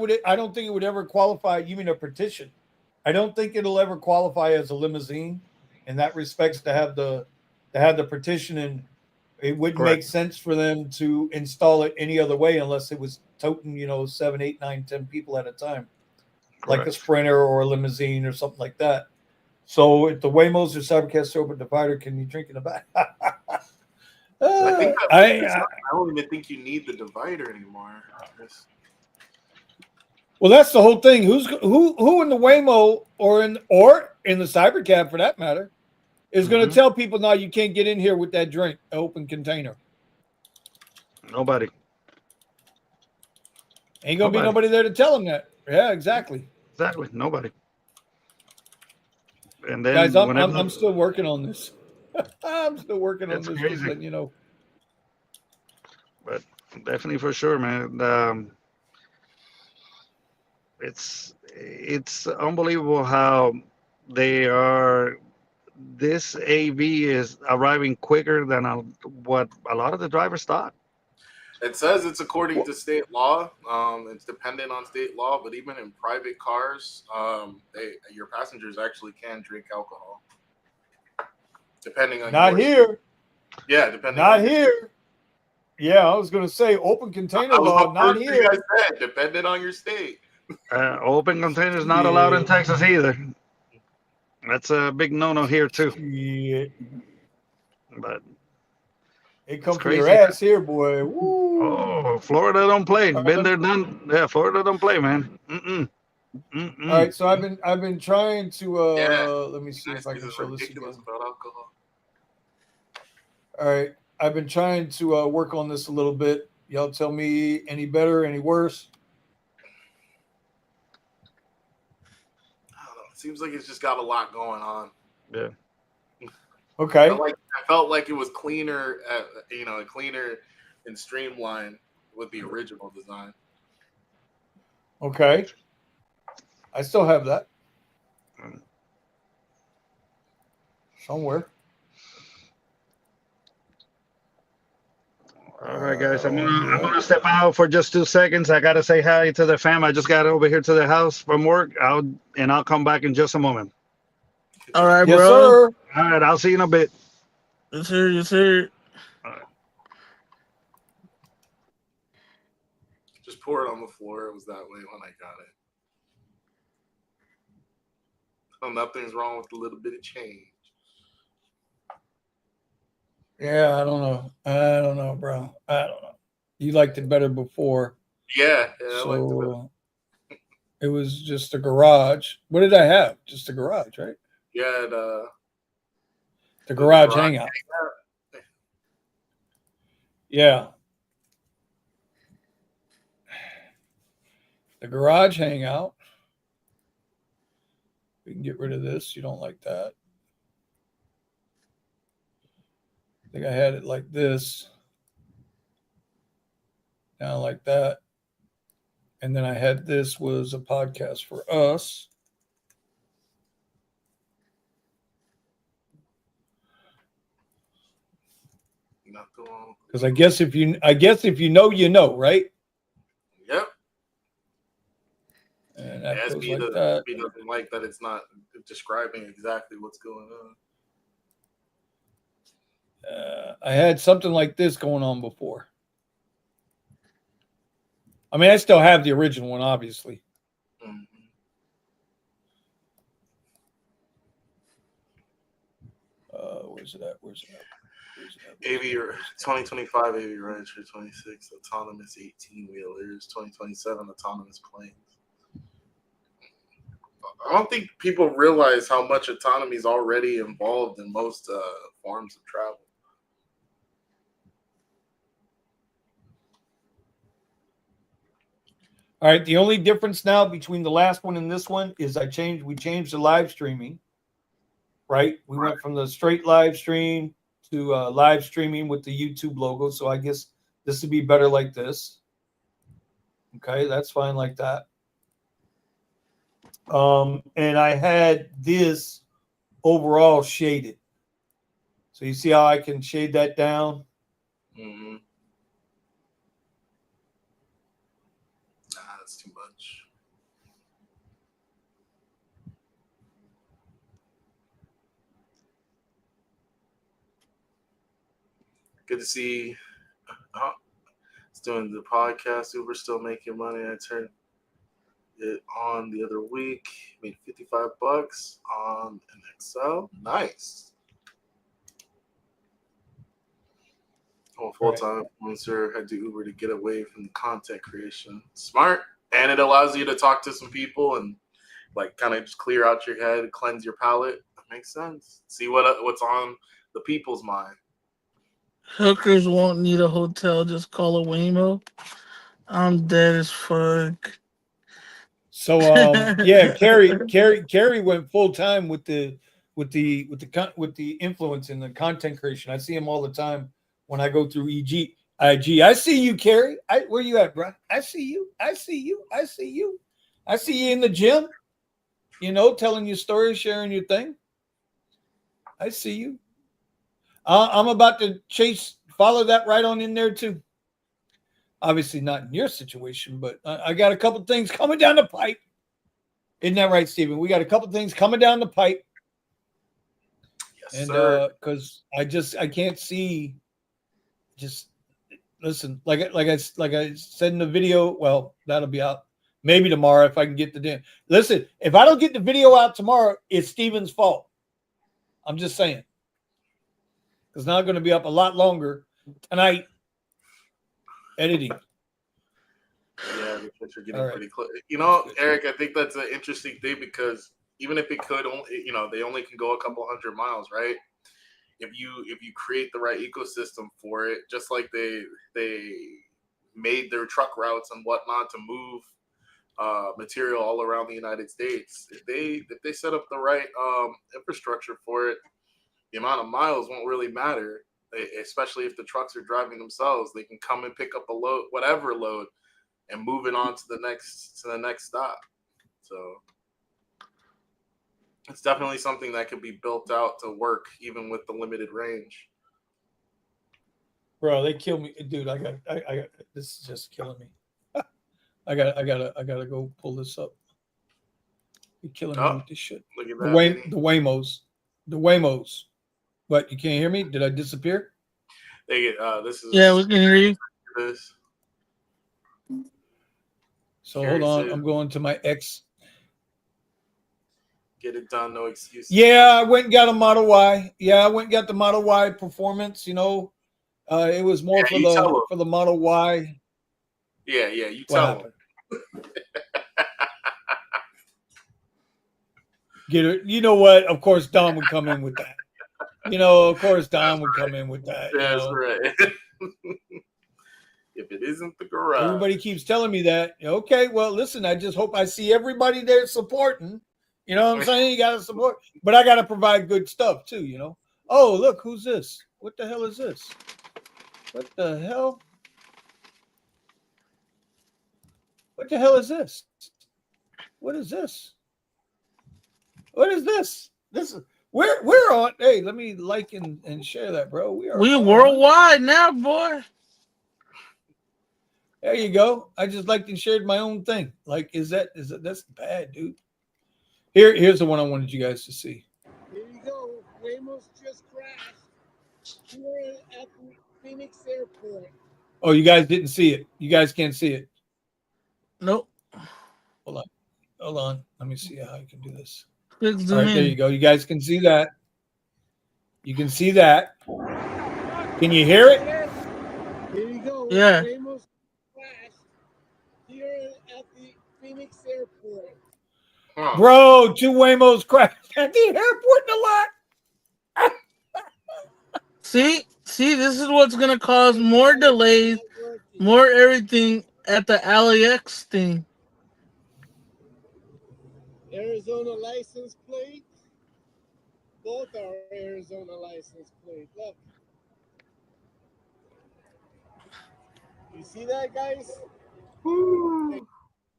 would ever qualify. You mean a petition? I don't think it'll ever qualify as a limousine in that respects to have the petition, and it wouldn't Correct. make sense for them to install it any other way unless it was toting, 7, 8, 9, 10 people at a time. Correct. Like a Sprinter or a limousine or something like that. So if the Waymos or Cybercats throw up a divider, can you drink in the back? I don't even think you need the divider anymore. Well, that's the whole thing. Who in the Waymo or in the Cybercab for that matter is going to tell people, no, you can't get in here with that drink, open container. Nobody. Ain't going to be nobody there to tell them that. Yeah, exactly. Exactly. Nobody. And then, guys, I'm still working on this. I'm still working on this. Crazy. Just letting you know. But definitely for sure, man. It's unbelievable how they are. This AV is arriving quicker than what a lot of the drivers thought. It says it's according to state law. It's dependent on state law, but even in private cars, your passengers actually can drink alcohol, depending on. Not here. Yeah, depending. Not here. Yeah, I was going to say open container law. Not here. I said, depending on your state. Open containers not allowed in Texas either. That's a big no-no here too. Yeah. But it comes for your ass here, boy. Woo. Oh, Florida don't play. Been there, done. Yeah, Florida don't play, man. All right, so I've been trying to let me see if I can show this again. About alcohol. All right, I've been trying to work on this a little bit. Y'all tell me any better, any worse? I don't know. It seems like it's just got a lot going on. Yeah. Okay. I felt like it was cleaner, cleaner and streamlined with the original design. Okay. I still have that somewhere. All right, guys. I'm gonna step out for just 2 seconds. I gotta say hi to the fam. I just got over here to the house from work. I'll come back in just a moment. All right, yes, bro. Sir. All right, I'll see you in a bit. Yes, sir. Yes, sir. All right. Just pour it on the floor. It was that way when I got it. Oh, nothing's wrong with a little bit of change. Yeah, I don't know, bro. I don't know. You liked it better before. Yeah, so I liked it better. It was just a garage. What did I have? Just a garage, right? Yeah, the garage hangout. Yeah. The garage hangout. We can get rid of this. You don't like that. I think I had it like this. Down like that. And then I had this was a podcast for us. Because I guess if you know, you know, right? Yep. And that goes like that. He doesn't like that it's not describing exactly what's going on. I had something like this going on before. I mean, I still have the original one, obviously. Mm-hmm. Where's it at? AV 2025 AV Rancher 26 autonomous 18-wheelers 2027 autonomous planes. I don't think people realize how much autonomy is already involved in most forms of travel. All right. The only difference now between the last one and this one is we changed the live streaming. Right. We went from the straight live stream to live streaming with the YouTube logo. So I guess this would be better like this. Okay. That's fine like that. And I had this overall shaded. So you see how I can shade that down? Mm-hmm. That's too much. Good to see. It's doing the podcast. Uber still making money. I turned it on the other week. Made $55 on an Excel. Nice. I'm a full-time influencer. I do Uber to get away from the content creation. Smart. And it allows you to talk to some people and like kind of just clear out your head, cleanse your palate. That makes sense. See what's on the people's mind. Hookers won't need a hotel. Just call a Waymo. I'm dead as fuck. So yeah, Carrie went full time with the influence and the content creation. I see him all the time when I go through IG. I see you, Carrie. Where you at, bro? I see you. I see you in the gym. You know, telling your story, sharing your thing. I see you. I'm about to follow that right on in there too. Obviously not in your situation, but I got a couple things coming down the pipe. Isn't that right, Stephen? We got a couple things coming down the pipe. Yes, and because I can't see. Just listen, like I said in the video. Well, that'll be out maybe tomorrow if I can get the damn. Listen, if I don't get the video out tomorrow, it's Stephen's fault. I'm just saying. It's not going to be up a lot longer tonight. Editing. Yeah, the pictures are getting pretty close. You know, Eric, I think that's an interesting thing because even if it could only, they only can go a couple 100 miles, right? If you create the right ecosystem for it, just like they made their truck routes and whatnot to move material all around the United States, if they set up the right infrastructure for it, the amount of miles won't really matter. Especially if the trucks are driving themselves, they can come and pick up a load, whatever load, and move it on to the next stop. So it's definitely something that could be built out to work even with the limited range. Bro, they killed me, dude. I got this is just killing me. I gotta go pull this up. You're killing me with this shit. Look at that. The Waymos. What, you can't hear me? Did I disappear? This is we can hear you. This. So hold on, I'm going to my X. Get it done, no excuses. Yeah, I went and got a Model Y. Yeah, I went and got the Model Y Performance. It was more for the Model Y. Yeah, you tell them. Get it? You know what? Of course, Don would come in with that. Of course, Don would come in with that. That's right. If it isn't the garage. Everybody keeps telling me that. Okay, well, listen, I just hope I see everybody there supporting. You know what I'm saying? You got to support. But I got to provide good stuff, too, Oh, look, who's this? What the hell is this? What the hell? What the hell is this? What is this? What is this? This is we're on. Hey, let me like and share that, bro. We worldwide now, boy. There you go. I just liked and shared my own thing. Like, that's bad, dude. Here's the one I wanted you guys to see. Here you go. Waymo's just crashed here at the Phoenix Airport. Oh, you guys didn't see it. You guys can't see it. Nope. Hold on. Let me see how I can do this. All right, there you go. You guys can see that. You can see that. Can you hear it? Here you go. Yeah. Waymo's crashed here at the Phoenix Airport. Huh. Bro, 2 Waymos crashed at the airport in the lot. See, this is what's gonna cause more delays, more everything at the LAX thing. Arizona license plate. Both are Arizona license plate. Look. You see that, guys?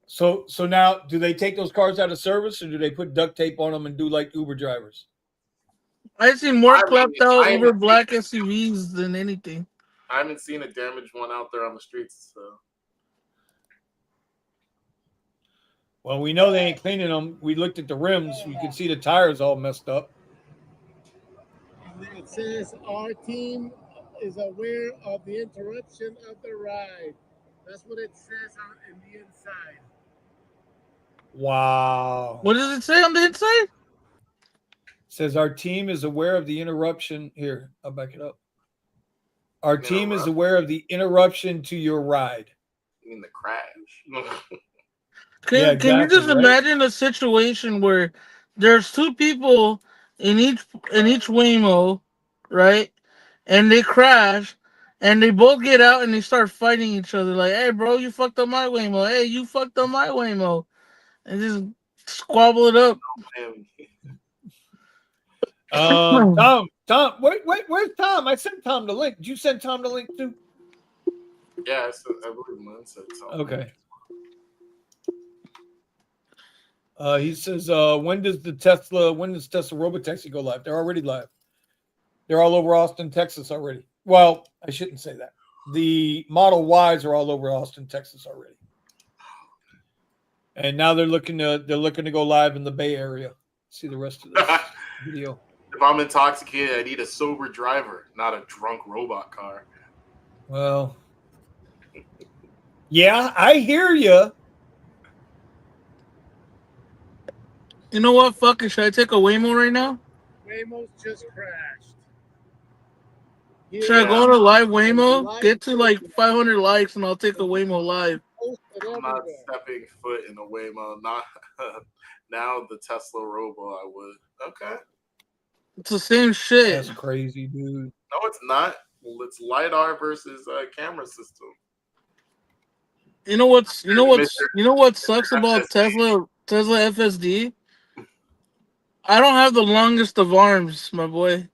So now, do they take those cars out of service, or do they put duct tape on them and do like Uber drivers? I see more clapped out Uber black SUVs than anything. I haven't seen a damaged one out there on the streets. So. Well, we know they ain't cleaning them. We looked at the rims. We could see the tires all messed up. And it says our team is aware of the interruption of the ride. That's what it says in the inside. Wow. What does it say on the inside? It says our team is aware of the interruption. Here, I'll back it up. Our team is aware of the interruption to your ride. You mean the crash? Can you just imagine a situation where there's 2 people in each Waymo, right? And they crash, and they both get out and they start fighting each other. Like, hey, bro, you fucked up my Waymo. Hey, you fucked up my Waymo, and just squabble it up. Tom, wait, where's Tom? I sent Tom the link. Did you send Tom the link too? Yeah, I believe mine said something. Okay. He says, when does Tesla Robotaxi go live? They're already live. They're all over Austin, Texas already. Well, I shouldn't say that. The Model Ys are all over Austin, Texas already. And now they're looking to go live in the Bay Area. See the rest of this video. If I'm intoxicated, I need a sober driver, not a drunk robot car. Well, yeah, I hear you. You know what? Fuck it. Should I take a Waymo right now? Waymo's just crashed. Should I go to live Waymo? Get to like 500 likes and I'll take a Waymo live. I'm not stepping foot in a Waymo. Not now. The Tesla Robo, I would. Okay. It's the same shit. That's crazy, dude. No, it's not. Well, it's LiDAR versus camera system. You know what sucks about Tesla FSD? I don't have the longest of arms, my boy.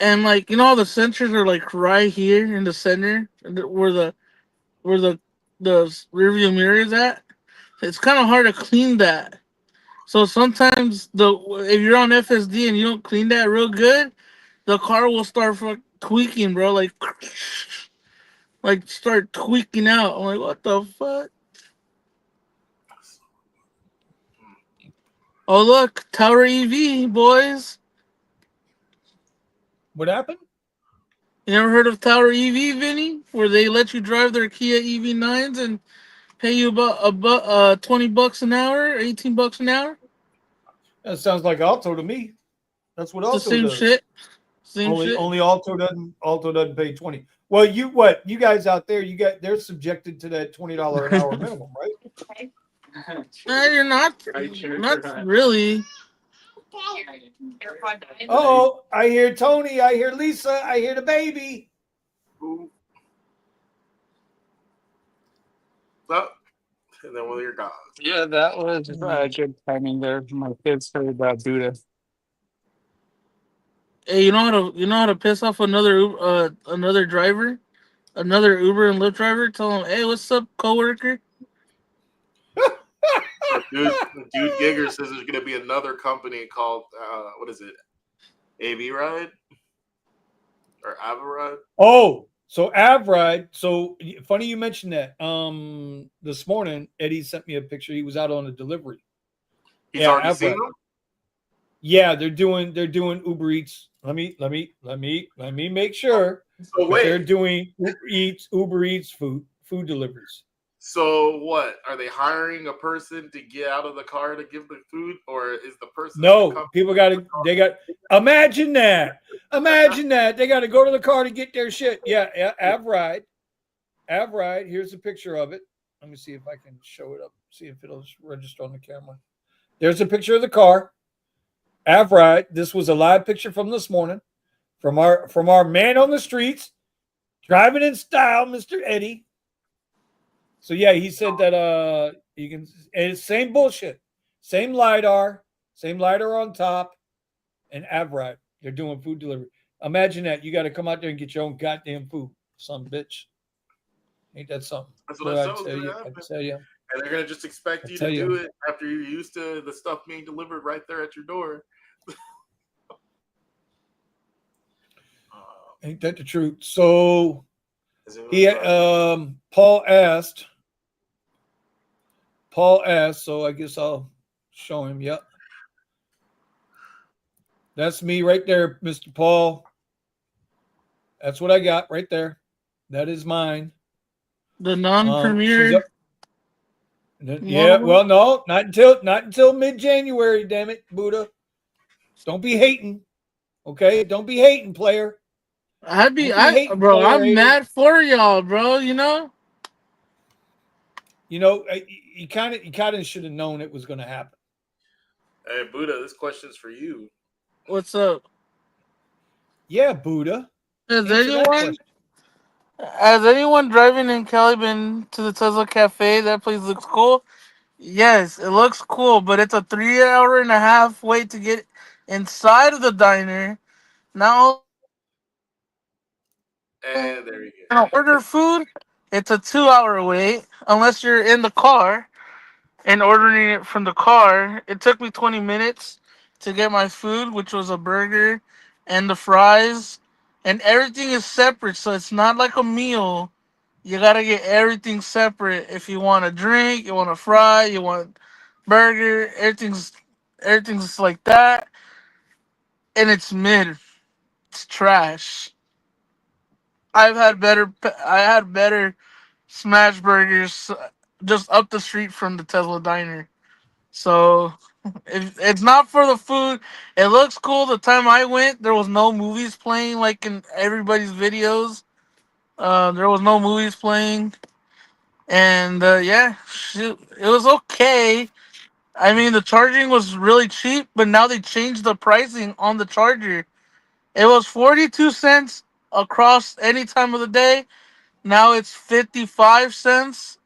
And like, you know how the sensors are like right here in the center where the rearview mirror is at? It's kind of hard to clean that. So sometimes if you're on FSD and you don't clean that real good, the car will start tweaking, bro. Like start tweaking out. I'm like, what the fuck? Oh look, Tower EV, boys. What happened? You ever heard of Tower EV, Vinny? Where they let you drive their Kia EV9s and pay you about $20 an hour, $18 an hour? That sounds like Alto to me. That's what Alto does. The same shit. Only Alto doesn't pay 20. Well, you guys out there, they're subjected to that $20 an hour minimum, right? You're not really. Oh, I hear Tony, I hear Lisa, I hear the baby. Ooh. And then with your dogs. Yeah, that was good timing there. My kids heard about Buddha. Hey, you know how to piss off another driver, another Uber and Lyft driver. Tell him, hey, what's up, coworker? Dude Gigger says there's gonna be another company called what is it? AV Ride or Avaride? Oh, so Avride. So funny you mentioned that. This morning Eddie sent me a picture. He was out on a delivery. He's Yeah, already seen Avride. them. Yeah, they're doing Uber Eats. Let me make sure So that they're wait. doing Uber Eats food deliveries. So what? Are they hiring a person to get out of the car to give the food, or is the person at the No, company? people imagine that. Imagine that. They got to go to the car to get their shit. Yeah, Avride. Avride. Here's a picture of it. Let me see if I can show it up. See if it'll register on the camera. There's a picture of the car. Avride. This was a live picture from this morning from our man on the streets, driving in style, Mr. Eddie. So yeah, he said that you can, and it's same bullshit. Same lidar on top, and Avride. They're doing food delivery. Imagine that. You got to come out there and get your own goddamn food. Some bitch. Ain't that something? That's what Boy, I I said was tell gonna you. I happen. tell you. And they're gonna just expect I you tell to do you. it after you're used to the stuff being delivered right there at your door. Ain't that the truth? So he Paul Paul asked, so I guess I'll show him. Yep. That's me right there, Mr. Paul. That's what I got right there. That is mine. The She's non-premier up. Yeah, model. well, no, not until mid-January, damn it, Buddha. Don't be hating. Okay? Don't be hating, player. Don't be hating, Bro, player I'm hater. mad for y'all, bro. You know? You know, you kind of should have known it was going to happen. Hey Buddha, this question's for you. What's up? Yeah, Buddha. Has Answer that anyone question. has anyone driving in Cali been to the Tesla Cafe? That place looks cool. Yes, it looks cool, but it's a 3 hour and a half wait to get inside of the diner. Now And there you order food, it's a 2 hour wait unless you're in the car and ordering it from the car. It took me 20 minutes to get my food, which was a burger and the fries, and everything is separate, so it's not like a meal. You gotta get everything separate. If you want a drink, you want a fry, you want burger, everything's like that, and it's mid. It's trash. I had better smash burgers just up the street from the Tesla diner. So it's not for the food. It looks cool. The time I went, there was no movies playing like in everybody's videos. There was no movies playing, and yeah, shoot, it was okay. I mean, the charging was really cheap, but now they changed the pricing on the charger. It was 42 cents across any time of the day. Now it's 55 cents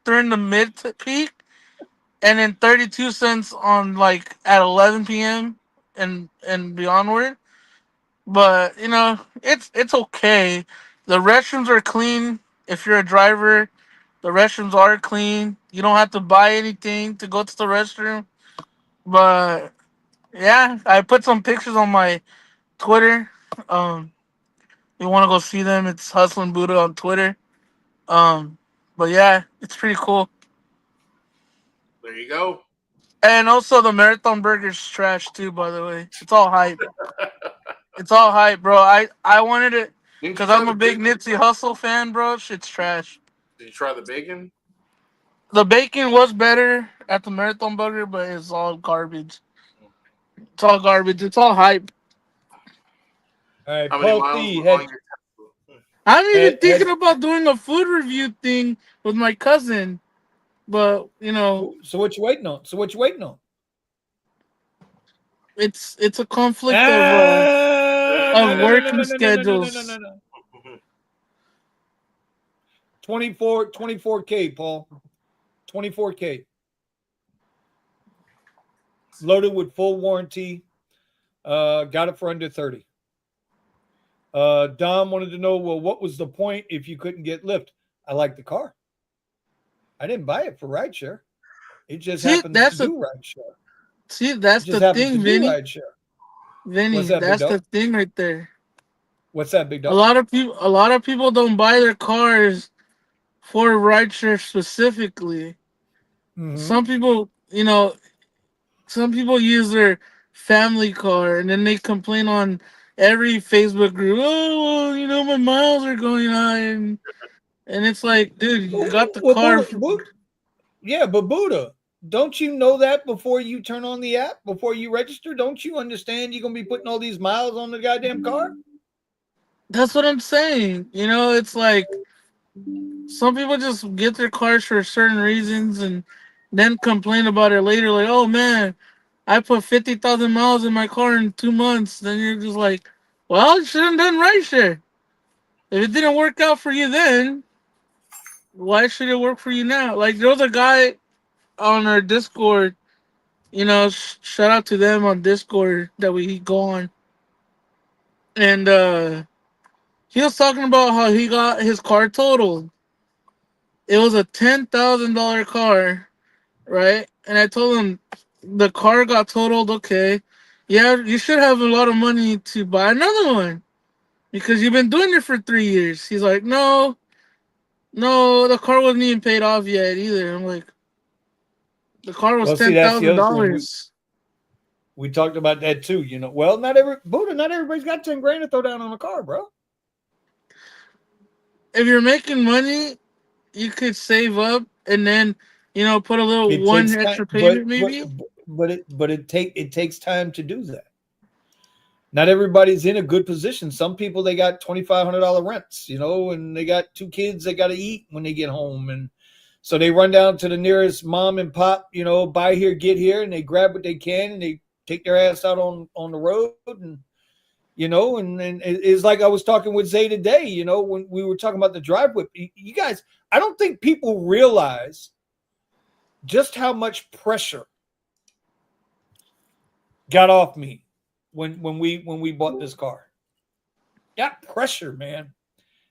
during the mid to peak, and then 32 cents on like at 11 p.m. and beyondward. But you know, it's okay. The restrooms are clean. If you're a driver, the restrooms are clean. You don't have to buy anything to go to the restroom. But yeah, I put some pictures on my Twitter. Um, you want to go see them? It's Hustlin' Buddha on Twitter. Um, but yeah, it's pretty cool. There you go. And also the marathon burger's trash too. By the way, it's all hype. It's all hype, bro. I wanted it Didn't you because try I'm the a big bacon? Nipsey Hussle fan, bro. Shit's trash. Did you try the bacon? The bacon was better at the marathon burger, but it's all garbage. It's all garbage. It's all hype. All right, How many Paul miles T were had on your Tesla? I'm even thinking had. about doing a food review thing with my cousin, but you know, So what you waiting on? So what you waiting on? it's a conflict No, of no, no, no, working no, no, no, no, no, no, no, schedules. no. 24K, Paul. 24K. Loaded with full warranty. Got it for under 30. Dom wanted to know, well, what was the point if you couldn't get Lyft? I like the car. I didn't buy it for rideshare. It just happens to do rideshare. See, that's the thing, Vinny. Vinny, that's the thing right there. What's that, big dog? A lot of people don't buy their cars for rideshare specifically. Mm-hmm. Some people, some people use their family car and then they complain on every Facebook group. Oh, well, my miles are going high, and it's like, dude, you got the car. Yeah, but Buddha, don't you know that before you turn on the app, before you register? Don't you understand you're gonna be putting all these miles on the goddamn car? That's what I'm saying. It's like some people just get their cars for certain reasons and then complain about it later, like, oh man, I put 50,000 miles in my car in 2 months. Then you're just like, well, you should have done rideshare. If it didn't work out for you then, why should it work for you now? Like, there was a guy on our Discord, shout out to them on Discord that we go on. And he was talking about how he got his car totaled. It was a $10,000 car, right? And I told him the car got totaled. Okay, yeah, you should have a lot of money to buy another one because you've been doing it for 3 years. He's like, no, the car wasn't even paid off yet either. I'm like, the car was $10,000. We talked about that too. Well, not everybody's got 10 grand to throw down on a car, bro. If you're making money, you could save up and then put a little extra payment maybe. But it takes time to do that. Not everybody's in a good position. Some people, they got $2,500 rents, and they got 2 kids they got to eat when they get home, and so they run down to the nearest mom and pop, buy here, get here, and they grab what they can and they take their ass out on the road, and and it's like I was talking with Zay today, when we were talking about the drive whip. You guys, I don't think people realize just how much pressure got off me when we bought this car. That pressure, man.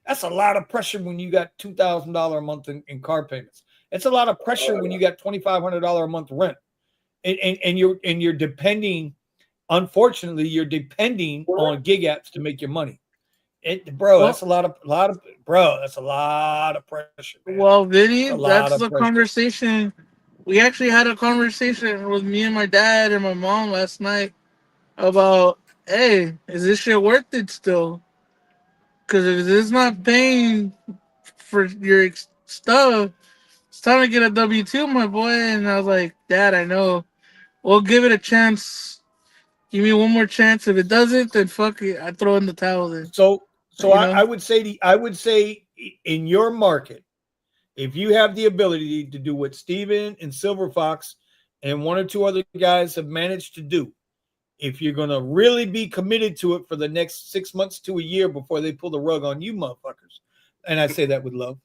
That's a lot of pressure when you got $2,000 a month in car payments. It's a lot of pressure when you got $2,500 a month rent, and you're depending. Unfortunately, you're depending on gig apps to make your money. That's a lot of pressure, man. Well, Vinny, that's the conversation. We actually had a conversation with me and my dad and my mom last night about, hey, is this shit worth it still? Because if it's not paying for your stuff, it's time to get a W-2, my boy. And I was like, Dad, I know. We'll give it a chance. Give me one more chance. If it doesn't, then fuck it. I throw in the towel then. So I would say in your market, if you have the ability to do what Steven and Silver Fox and 1 or 2 other guys have managed to do, if you're going to really be committed to it for the next 6 months to a year before they pull the rug on you motherfuckers. And I say that with love.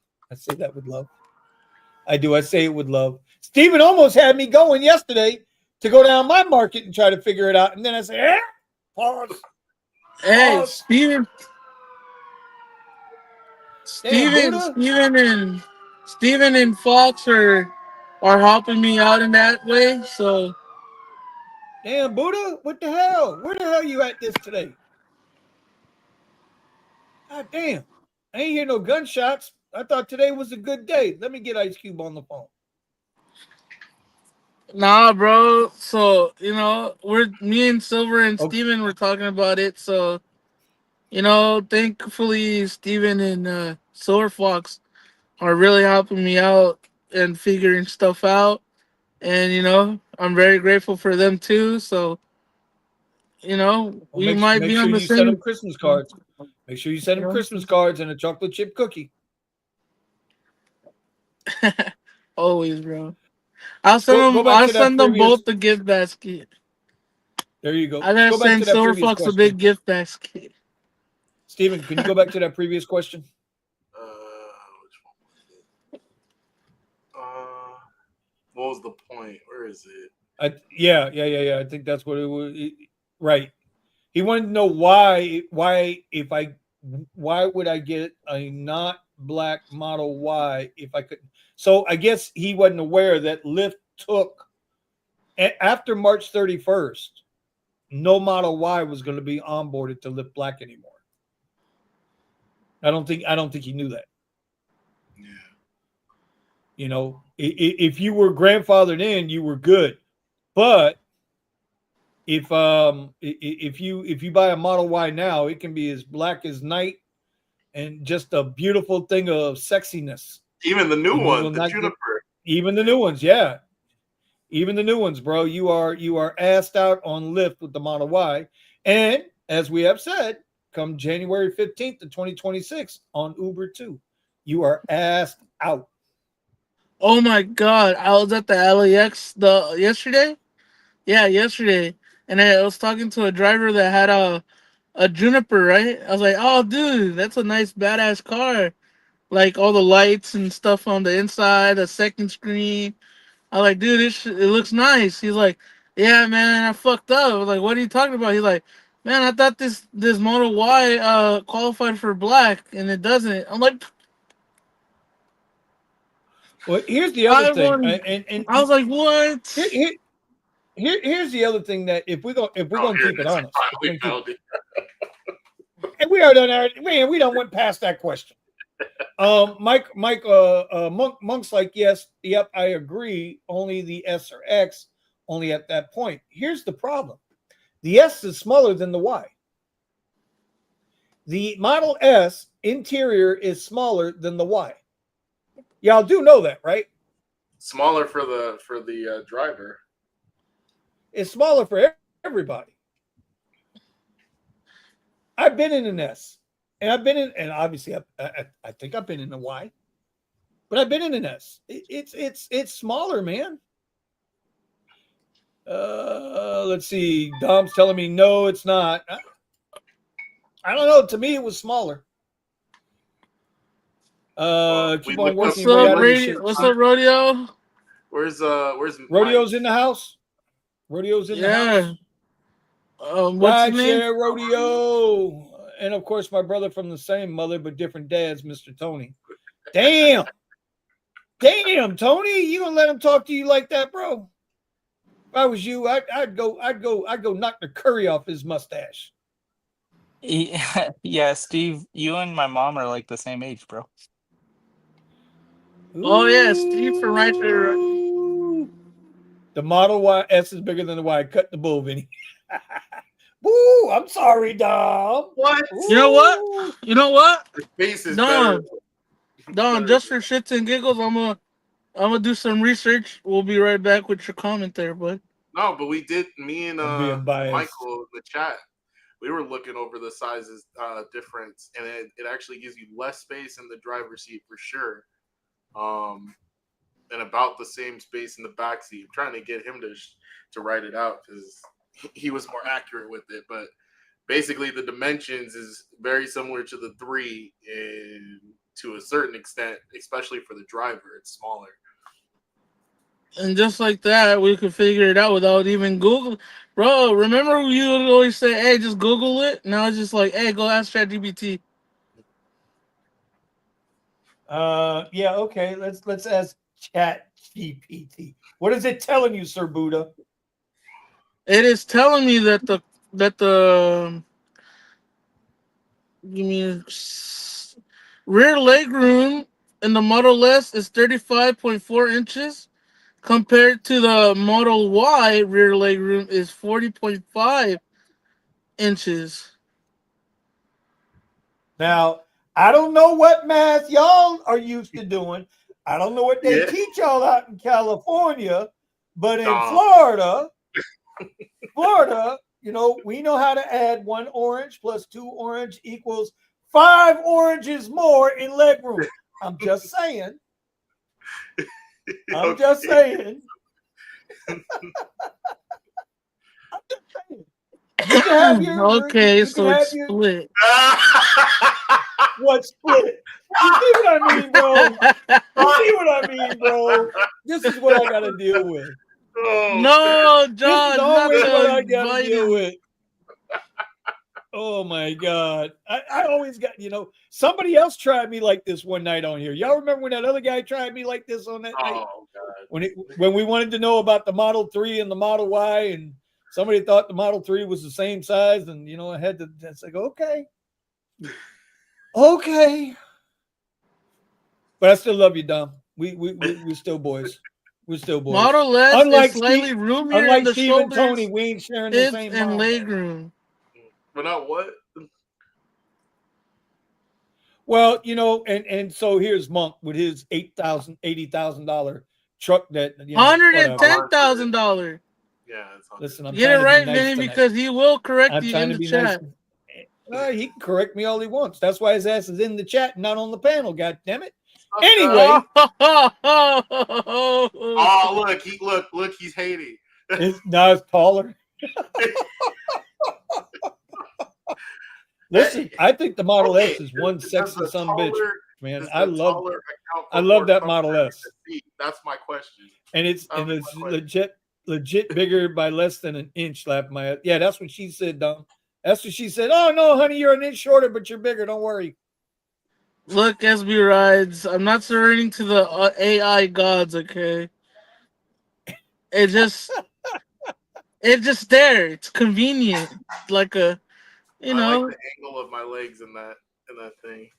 I do. I say it with love. Steven almost had me going yesterday to go down my market and try to figure it out. And then I say, pause. Hey, Steven and Fox are helping me out in that way. So, damn, Buddha, what the hell? Where the hell you at this today? God damn, I ain't hear no gunshots. I thought today was a good day. Let me get Ice Cube on the phone. Nah, bro. So me and Silver and Steven were talking about it. So, thankfully Steven and Silver Fox are really helping me out and figuring stuff out. And I'm very grateful for them too. So, we might be on the same. Send them Christmas cards. Make sure you send them Christmas cards and a chocolate chip cookie. Always, bro. I'll send them both the gift basket. There you go. I gotta send Silver Fox a big gift basket. Steven, can you go back to that previous question? Which one was it? What was the point? Where is it? Yeah. I think that's what it was. Right. He wanted to know why would I get a not black Model Y if I couldn't? So I guess he wasn't aware that Lyft took after March 31st. No Model Y was going to be onboarded to Lyft Black anymore. I don't think he knew that. Yeah. You know, if you were grandfathered in, you were good. But if you buy a Model Y now, it can be as black as night and just a beautiful thing of sexiness. Even the new one, the Juniper. Even the new ones, yeah. Even the new ones, bro. You are assed out on Lyft with the Model Y. And as we have said, come January 15th of 2026 on Uber 2, you are assed out. Oh my God. I was at the LAX yesterday. Yeah, yesterday. And I was talking to a driver that had a Juniper, right? I was like, oh, dude, that's a nice, badass car. Like all the lights and stuff on the inside, the second screen. I was like, dude, it looks nice. He's like, yeah, man, I fucked up. I was like, what are you talking about? He's like, man, I thought this Model Y qualified for black, and it doesn't. I'm like, well, here's the other thing, and I was like, what? Here's the other thing that if we're gonna keep it honest, and we don't went past that question. Monk's like, yes, yep, I agree. Only the S or X, only at that point. Here's the problem: the S is smaller than the Y. The Model S interior is smaller than the Y. Y'all do know that, right? Smaller for the driver. It's smaller for everybody. I've been in an S, and obviously I think I've been in a Y, but I've been in an S. It's smaller, man. Let's see. Dom's telling me no, it's not. I don't know. To me, it was smaller. Keep on working. What's up, Rodeo? Where's Rodeo's in the house? Rodeo's in the house. What's his name? Rideshare Rodeo. And of course, my brother from the same mother but different dads, Mr. Tony. Damn, Tony, you gonna let him talk to you like that, bro? If I was you, I'd go knock the curry off his mustache. Yeah, Steve, you and my mom are like the same age, bro. Oh yeah, Steve from Rideshare. The Model Y S is bigger than the Y. Cut the bull, Vinny. Woo! I'm sorry, Dom. What? Ooh. You know what? The face is Dom, better. just for shits and giggles, I'm gonna do some research. We'll be right back with your comment there, bud. No, but we did. Me and Michael in the chat, we were looking over the sizes difference, and it actually gives you less space in the driver's seat for sure. And about the same space in the back seat. I'm trying to get him to write it out because he was more accurate with it. But basically, the dimensions is very similar to the 3, and to a certain extent, especially for the driver, it's smaller. And just like that, we could figure it out without even Google. Bro, remember you would always say, "Hey, just Google it." Now it's just like, "Hey, go ask ChatGPT." Yeah, okay. Let's ask ChatGPT. What is it telling you, Sir Buddha? It is telling me that the rear legroom in the Model S is 35.4 inches, compared to the Model Y rear legroom is 40.5 inches. Now, I don't know what math y'all are used to doing. I don't know what they teach y'all out in California, but in Florida, you know, we know how to add 1 orange plus 2 orange equals 5 oranges more in legroom. I'm just saying. I'm just saying. You can have your okay, so it's split. What split? You see what I mean, bro? You see what I mean, bro? This is what I gotta deal with. No, John, this is always what I gotta deal with. Oh my God. I always got, somebody else tried me like this one night on here. Y'all remember when that other guy tried me like this on that night? Oh God. When we wanted to know about the Model 3 and the Model Y, and somebody thought the Model 3 was the same size, and I had to, it's like, okay. But I still love you, Dom. We're still boys. We're still boys. Model S is slightly roomier in the Steve and shoulders, Tony, we ain't sharing the same and mom. leg room. But not what? Well, and so here's Monk with his $80,000 truck that $110,000. Yeah, listen, I'm get it right, Vinny, because he will correct you in the chat. Nice. He can correct me all he wants. That's why his ass is in the chat, not on the panel. God damn it. Anyway. Oh, look, he's hating. Now it's taller. Listen, I think the Model S is one sexy son bitch, man. I love that Model S. That's my question. And it's legit bigger by less than an inch. Slap my ass. Yeah, that's what she said, Dom. That's what she said. Oh no, honey, you're an inch shorter, but you're bigger. Don't worry. Look, SB Rides. I'm not surrendering to the AI gods. Okay, it's just there. It's convenient, like a, I like the angle of my legs in that thing.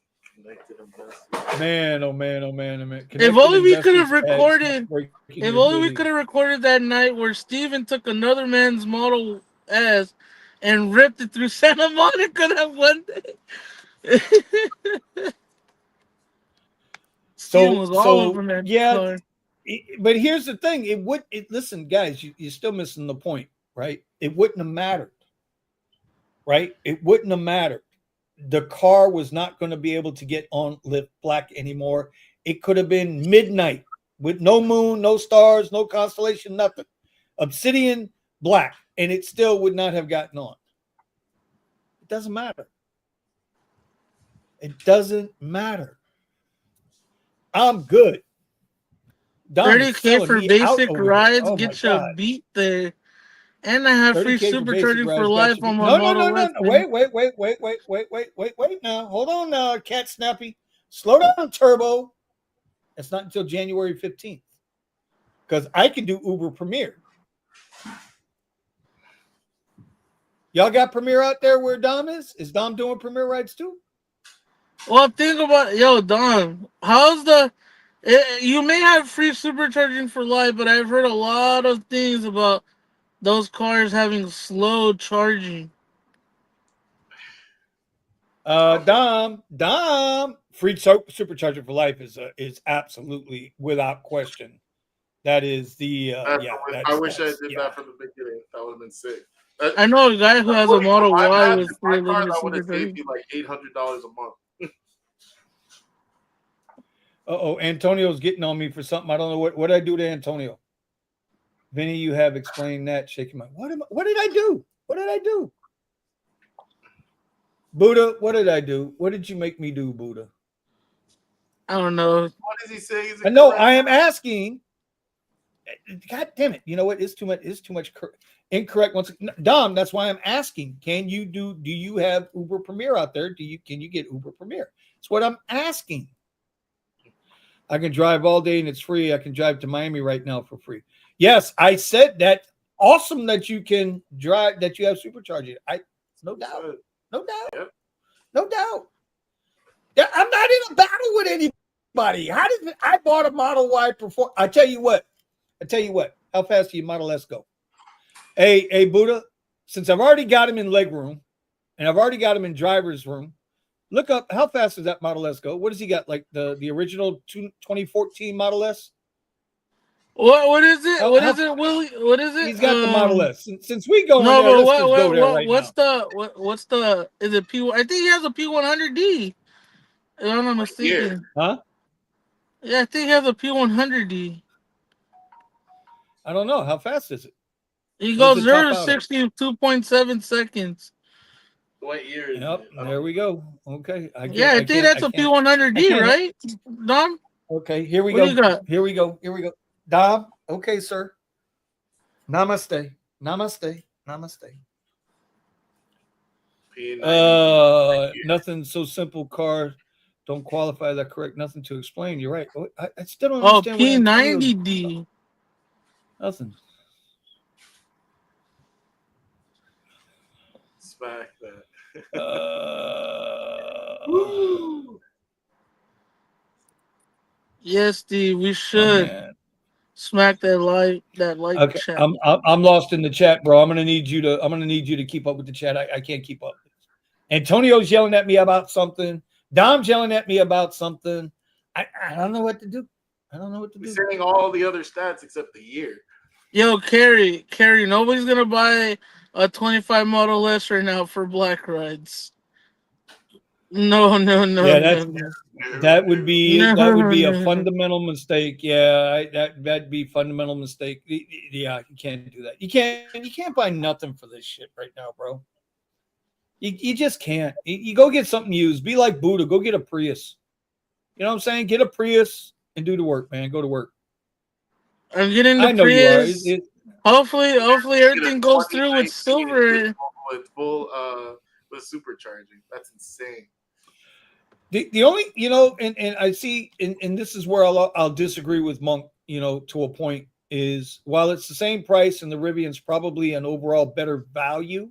Man, oh man. If only we could have recorded. If only we could have recorded that night where Steven took another man's Model S and ripped it through Santa Monica that one day. Yeah, but here's the thing. Listen, guys, you're still missing the point, right? It wouldn't have mattered, right? It wouldn't have mattered. The car was not going to be able to get on Lift Black anymore. It could have been midnight with no moon, no stars, no constellation, nothing. Obsidian black, and it still would not have gotten on. It doesn't matter. It doesn't matter. I'm good. 30K for basic rides, get you a beat there. And I have free supercharging for life on my Model S. No. Wait now. Hold on now, Cat Snappy. Slow down, Turbo. It's not until January 15th. Because I can do Uber Premier. Y'all got Premier out there where Dom is? Is Dom doing Premier rides too? Well, think about it. Dom, you may have free supercharging for life, but I've heard a lot of things about those cars having slow charging. Dom, free supercharger for life is absolutely without question. That is the I wish I did that from the beginning. That would have been sick. I know a guy who has a Model Y with free car that would have saved me like $800 a month. Antonio's getting on me for something. I don't know what did I do to Antonio. Vinny, you have explained that. Shaking my what did I do? What did I do? Buddha, what did I do? What did you make me do, Buddha? I don't know. What does he say? No, I am asking. God damn it! You know what? It's too much incorrect. Dom, that's why I'm asking. Do you have Uber Premier out there? Can you get Uber Premier? That's what I'm asking. I can drive all day and it's free. I can drive to Miami right now for free. Yes, I said that. Awesome that you can drive, that you have supercharging. No doubt. Yep. No doubt. Yeah, I'm not in a battle with anybody. I bought a Model Y before? I tell you what. How fast do your Model S go? Hey, Buddha, since I've already got him in leg room and I've already got him in driver's room, look up how fast does that Model S go? What does he got? Like the original 2014 Model S? What is it? What is it, Willie? What is it? He's got the Model S. Since we go no, there, but what's the is it P? I think he has a P100D. If I'm not mistaken. Huh? Yeah, I think he has a P100D. I don't know. How fast is it? He goes 0 to 60 in 2.7 seconds. What year is it? There we go. Okay. I think that's a P100D, right, Dom? Okay, here we go. Here we go. Dom, okay, sir. Namaste. P100D. Nothing so simple. Car don't qualify that correct. Nothing to explain. You're right. I still don't understand what Antonio's P90D. Nothing. Smack that. Yes, Steve, we should smack that like okay. chat. I'm lost in the chat, bro. I'm gonna need you to keep up with the chat. I can't keep up. Antonio's yelling at me about something. Dom's yelling at me about something. I don't know what to do. I don't know what to do. He's saying all the other stats except the year. Yo, Carrie, nobody's gonna buy a 25 Model S right now for black rides. No. That would be a fundamental mistake. Yeah, that'd be a fundamental mistake. Yeah, you can't do that. You can't buy nothing for this shit right now, bro. You just can't. You go get something used. Be like Buddha. Go get a Prius. You know what I'm saying? Get a Prius and do the work, man. Go to work. I'm getting the Prius. Hopefully everything goes through with silver. With full with supercharging. That's insane. The only, and I see, and this is where I'll disagree with Monk, to a point, is while it's the same price and the Rivian's probably an overall better value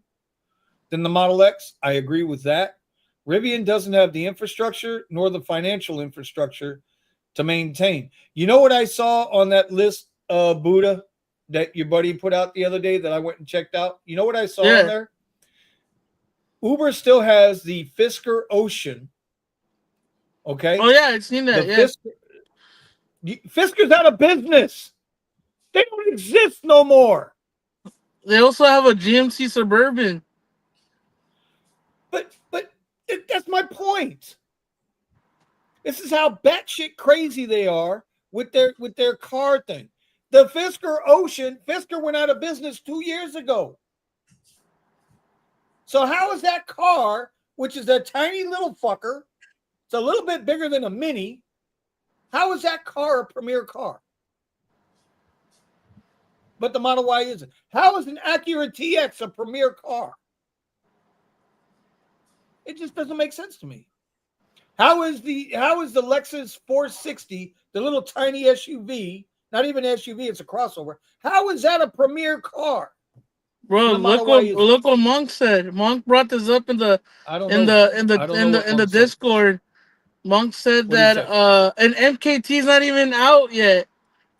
than the Model X, I agree with that. Rivian doesn't have the infrastructure nor the financial infrastructure to maintain. You know what I saw on that list, Buddha, that your buddy put out the other day that I went and checked out? You know what I saw on there? Uber still has the Fisker Ocean. Okay. Oh yeah, I've seen that. Fisker's out of business. They don't exist no more. They also have a GMC Suburban. But that's my point. This is how batshit crazy they are with their car thing. The Fisker went out of business 2 years ago. So how is that car, which is a tiny little fucker, it's a little bit bigger than a Mini, how is that car a premier car? But the Model Y isn't. How is an Acura TX a premier car? It just doesn't make sense to me. How is the Lexus 460, the little tiny SUV, not even an SUV, it's a crossover. How is that a premier car? Bro, look what Monk said. Monk brought this up in the Discord. Monk said that and MKT is not even out yet.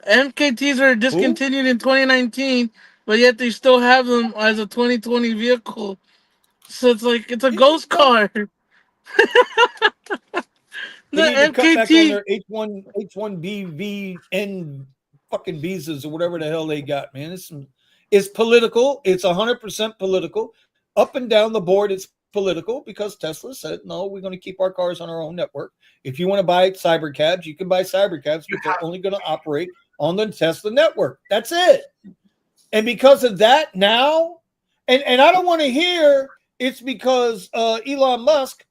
MKTs are discontinued in 2019, but yet they still have them as a 2020 vehicle. So it's like it's a ghost car. They need to cut back on their H1BVN fucking visas or whatever the hell they got, man. It's political. It's 100% political. Up and down the board, it's political because Tesla said, no, we're going to keep our cars on our own network. If you want to buy cybercabs, you can buy cybercabs, but they're only going to operate on the Tesla network. That's it. And because of that now, and I don't want to hear it's because Elon Musk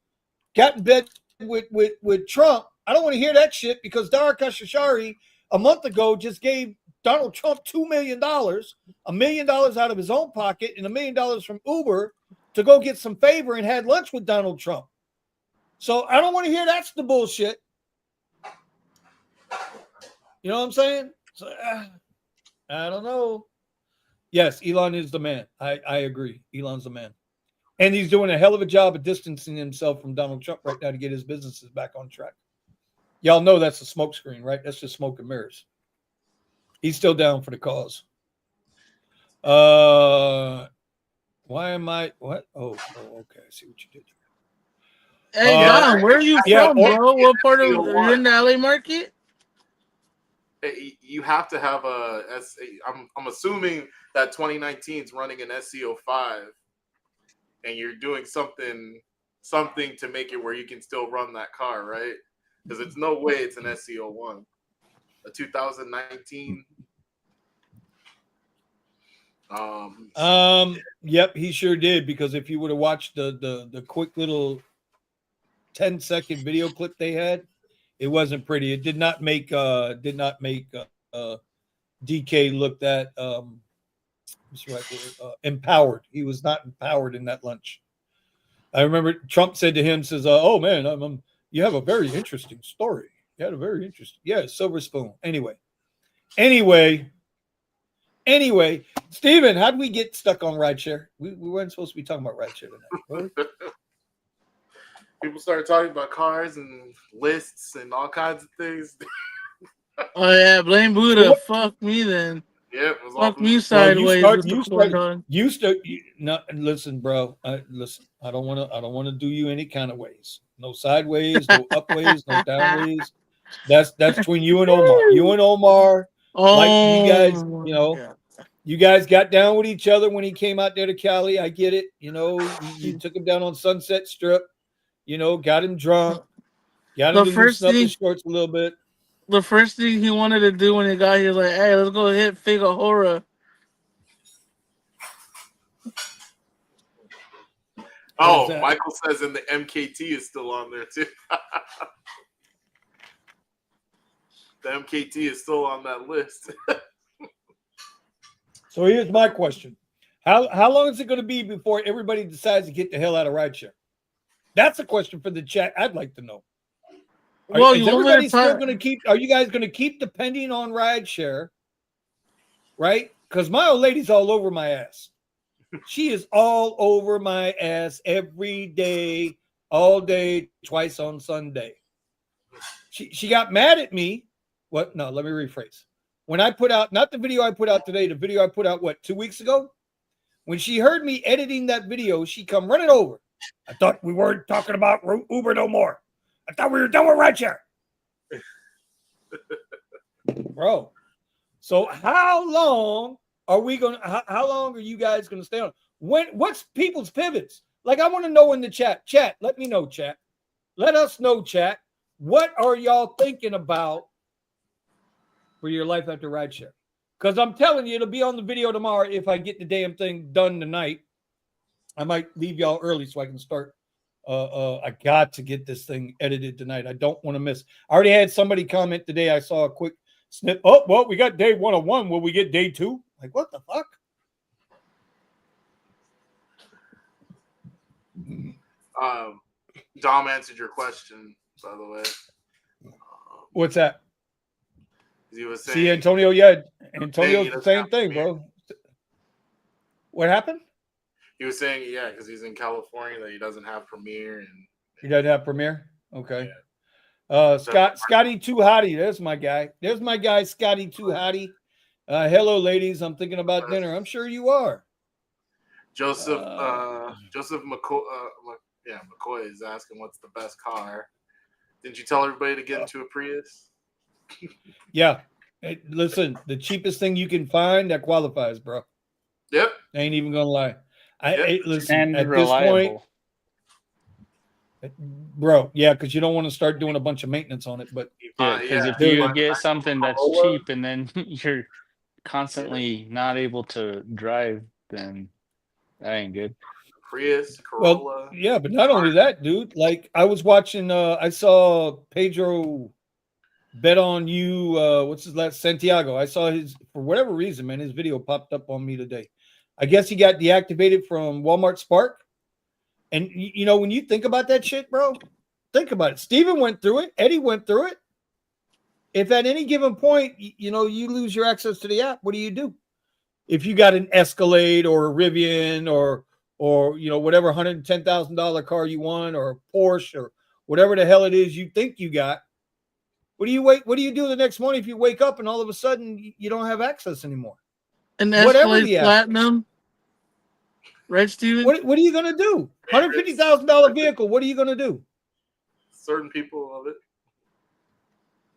got in bed with Trump. I don't want to hear that shit because Dara Khosrowshahi a month ago just gave Donald Trump $2 million, $1 million out of his own pocket and $1 million from Uber to go get some favor and had lunch with Donald Trump. So I don't want to hear that's the bullshit. You know what I'm saying? So, I don't know. Yes, Elon is the man. I agree. Elon's the man. And he's doing a hell of a job of distancing himself from Donald Trump right now to get his businesses back on track. Y'all know that's a smokescreen, right? That's just smoke and mirrors. He's still down for the cause. Why am I? What? Oh, okay. I see what you did. Hey, Don, where are you from, bro? What part of you're in the LA market? You have to have I'm assuming that 2019 is running an SEO5, and you're doing something to make it where you can still run that car, right? Because it's no way it's an SEO1. A 2019. Yep, he sure did, because if you would have watched the quick little 10-second video clip they had, it wasn't pretty. It did not make DK look that empowered. He was not empowered in that lunch. I remember Trump said to him, says, "Oh man, you have a very interesting story. You had a very interesting, yeah, silver spoon." Anyway, Steven, how did we get stuck on rideshare? We weren't supposed to be talking about rideshare tonight. Were we? People started talking about cars and lists and all kinds of things. Oh yeah, blame Buddha. Fuck me then. Yeah, it was Fuck all me sideways with the corn dog. Listen, bro. Listen, I don't want to do you any kind of ways. No sideways, no upways, no downways. That's between you and Omar. You and Omar, like you guys, you guys got down with each other when he came out there to Cali. I get it. You took him down on Sunset Strip. Got him drunk. Got him to loosen up his shorts a little bit. The first thing he wanted to do when he got here was like, "Hey, let's go hit Figure Horror." Oh, Michael says, and the MKT is still on there too. The MKT is still on that list. So here's my question: How long is it going to be before everybody decides to get the hell out of rideshare? That's a question for the chat. I'd like to know. Is everybody still going to keep? Are you guys going to keep depending on rideshare? Right? Because my old lady's all over my ass. She is all over my ass every day, all day, twice on Sunday. She got mad at me. What? No, let me rephrase. When I put out, not the video I put out today, the video I put out, 2 weeks ago? When she heard me editing that video, she come running over. I thought we weren't talking about Uber no more. I thought we were done with rideshare. Bro. So how long are we going to, how long are you guys going to stay on? What's people's pivots? Like, I want to know in the chat. Chat, let me know, chat. Let us know, chat. What are y'all thinking about for your life after rideshare? Because I'm telling you, it'll be on the video tomorrow if I get the damn thing done tonight. I might leave y'all early so I can start. I got to get this thing edited tonight. I don't want to miss. I already had somebody comment today. I saw a quick snip. Oh, well, we got day 101. Will we get day 2? Like, what the fuck? Dom answered your question, by the way. What's that? He was saying, see, Antonio, yeah. Antonio's the same thing, bro. What happened? He was saying, yeah, because he's in California, that he doesn't have Premiere. And he doesn't have Premiere? Okay. Yeah. Scotty Too Hottie. There's my guy. There's my guy, Scotty Too Hottie. Hello, ladies. I'm thinking about dinner. I'm sure you are. Joseph McCoy, McCoy is asking what's the best car. Didn't you tell everybody to get into a Prius? Yeah. Hey, listen, the cheapest thing you can find that qualifies, bro. Yep. I ain't even gonna lie. Listen, and at reliable. This point, bro, yeah, because you don't want to start doing a bunch of maintenance on it. But because if you get something that's cheap and then you're constantly not able to drive, then that ain't good. Prius, Corolla. Well, yeah, but not only that, dude. Like, I was watching. I saw Pedro bet on you. What's his last? Santiago. I saw his, for whatever reason, man. His video popped up on me today. I guess he got deactivated from Walmart Spark. And, when you think about that shit, bro, think about it. Steven went through it. Eddie went through it. If at any given point, you lose your access to the app, what do you do? If you got an Escalade or a Rivian or whatever $110,000 car you want, or a Porsche or whatever the hell it is you think you got, what do you do the next morning if you wake up and all of a sudden you don't have access anymore? An Escalade Platinum, right, Steven? What are you gonna do? $150,000 vehicle. What are you gonna do? Certain people love it.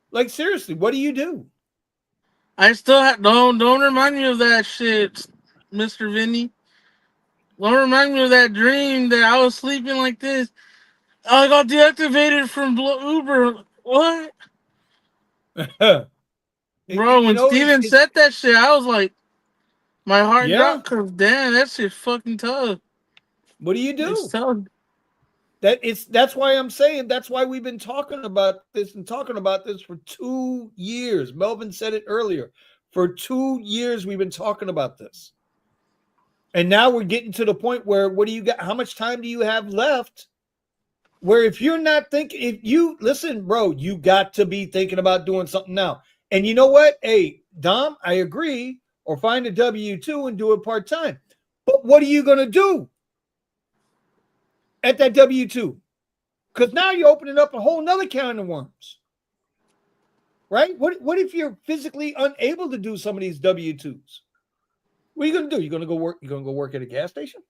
Like, seriously, what do you do? I still don't remind me of that shit, Mr. Vinny. Don't remind me of that dream that I was sleeping like this. I got deactivated from Uber. What? Bro, when Steven said that shit, I was like, my heart dropped because, damn, that shit's fucking tough. What do you do? It's tough. That's why I'm saying, that's why we've been talking about this for 2 years. Melvin said it earlier. For 2 years, we've been talking about this. And now we're getting to the point where what do you got? How much time do you have left? Where if you're not thinking, if you listen, bro, you got to be thinking about doing something now. And you know what? Hey, Dom, I agree. Or find a W-2 and do it part-time. But what are you going to do at that W-2? Because now you're opening up a whole nother can of worms. Right? What if you're physically unable to do some of these W-2s? What are you going to do? You're going to go work. You're going to go work at a gas station?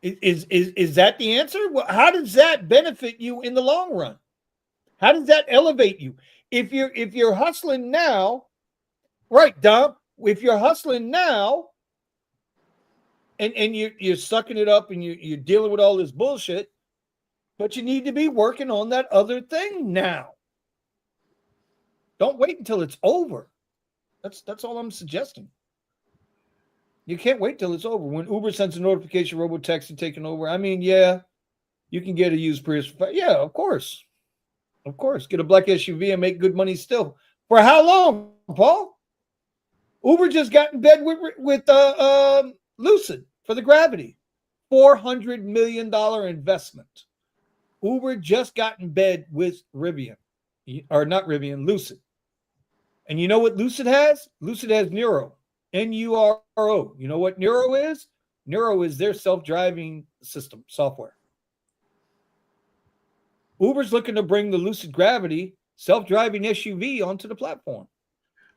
Is that the answer? Well, how does that benefit you in the long run? How does that elevate you? If you're hustling now, right, Dom? If you're hustling now, and you're sucking it up and you're dealing with all this bullshit, but you need to be working on that other thing now. Don't wait until it's over. That's all I'm suggesting. You can't wait till it's over. When Uber sends a notification, robo-taxi taking over. I mean, yeah, you can get a used Prius. Yeah, of course. Of course. Get a black SUV and make good money still. For how long, Paul? Uber just got in bed with Lucid for the Gravity. $400 million investment. Uber just got in bed with Rivian. Or not Rivian, Lucid. And you know what Lucid has? Lucid has Neuro. N-U-R-O. You know what Neuro is? Neuro is their self-driving system software. Uber's looking to bring the Lucid Gravity self-driving SUV onto the platform.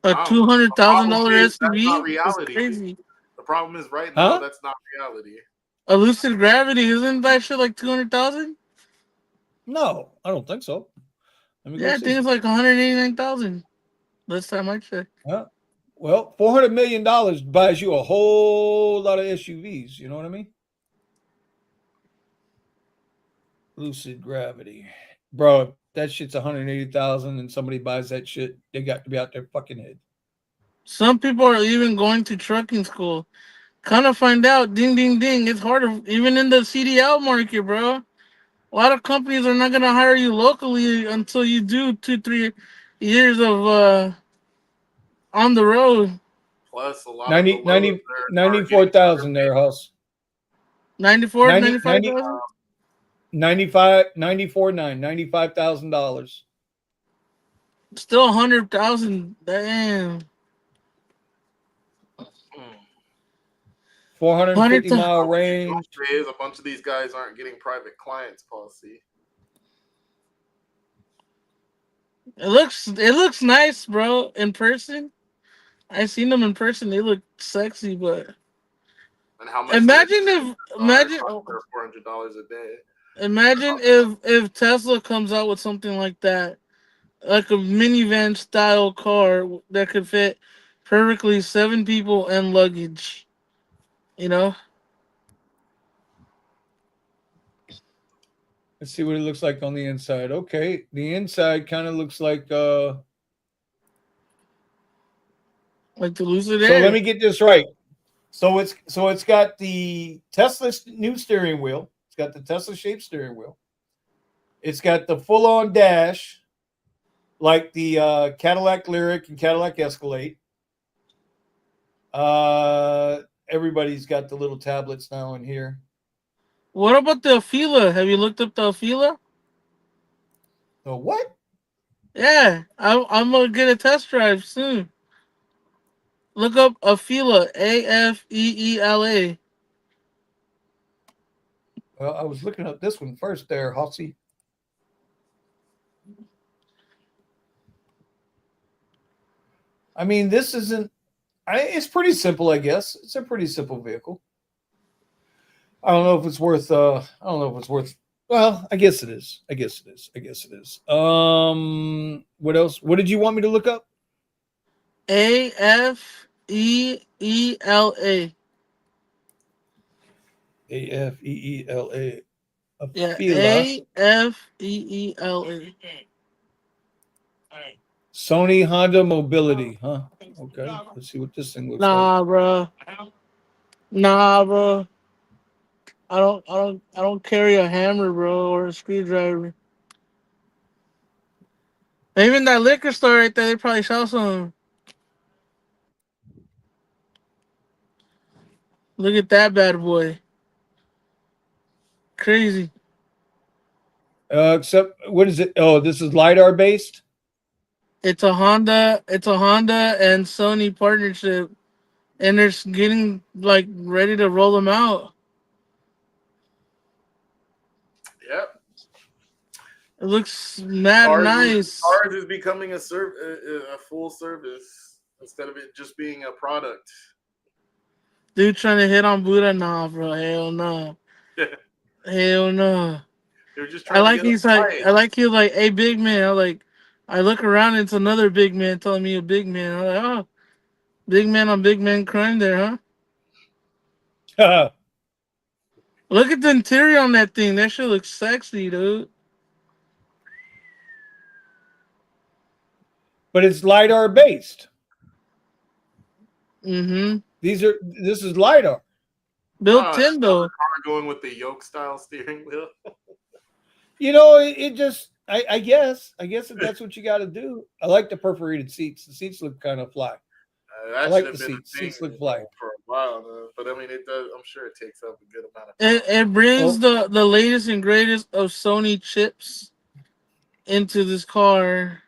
A $200,000 SUV? That's not reality. Crazy. The problem is right now that's not reality. A Lucid Gravity, isn't that shit like 200,000? No, I don't think so. Yeah, I think it's like 189,000. Last time I checked. Well, $400 million buys you a whole lot of SUVs. You know what I mean? Lucid Gravity, bro. That shit's 180,000, and somebody buys that shit. They got to be out their fucking head. Some people are even going to trucking school. Kind of find out, ding, ding, ding. It's harder, even in the CDL market, bro. A lot of companies are not gonna hire you locally until you do 2-3 years of on the road. Plus a lot 94,000 there, Huss. 95,000? 95,900. Still 100,000. Damn. 450-mile range. Is a bunch of these guys aren't getting private clients policy. It looks nice, bro. In person, I seen them in person. They look sexy, but and how much imagine $400 a day. Imagine if Tesla comes out with something like that, like a minivan style car that could fit perfectly 7 people and luggage. You know. Let's see what it looks like on the inside. Okay, the inside kind of looks like the Lucid Air. So let me get this right. So it's got the Tesla new steering wheel. It's got the Tesla shaped steering wheel. It's got the full on dash, like the Cadillac Lyriq and Cadillac Escalade. Everybody's got the little tablets now in here. What about the Afeela? Have you looked up the Afeela? The what? Yeah, I'm gonna get a test drive soon. Look up Afeela, Afeela. Well, I was looking up this one first there, Hossy. I mean, this isn't. It's pretty simple, I guess. It's a pretty simple vehicle. I don't know if it's worth. Well, I guess it is. What else? What did you want me to look up? Afeela. Afeela. Yeah, Afeela. Sony Honda Mobility, huh? Okay, let's see what this thing looks like. Nah, bro. I don't carry a hammer, bro, or a screwdriver. Even that liquor store right there, they probably sell some. Look at that bad boy. Crazy. Except, what is it? Oh, this is LiDAR based? It's a Honda and Sony partnership, and they're getting like ready to roll them out. Yep. It looks mad nice. Ours is becoming a full service instead of it just being a product. Dude trying to hit on Buddha? Nah, bro. Hell no. Hell no. They're just trying to get he's like, hey, big man. I look around and it's another big man telling me a big man. I'm like, oh, big man on big man crime there, huh? Look at the interior on that thing. That shit looks sexy, dude. But it's LiDAR based. Mm-hmm. This is LiDAR. Built in though. Car going with the yoke style steering wheel. You know, it just I guess if that's what you got to do. I like the perforated seats. The seats look kind of fly. I like the seats. Seats look fly for a while, but I mean, it does. I'm sure it takes up a good amount of time. It brings the latest and greatest of Sony chips into this car,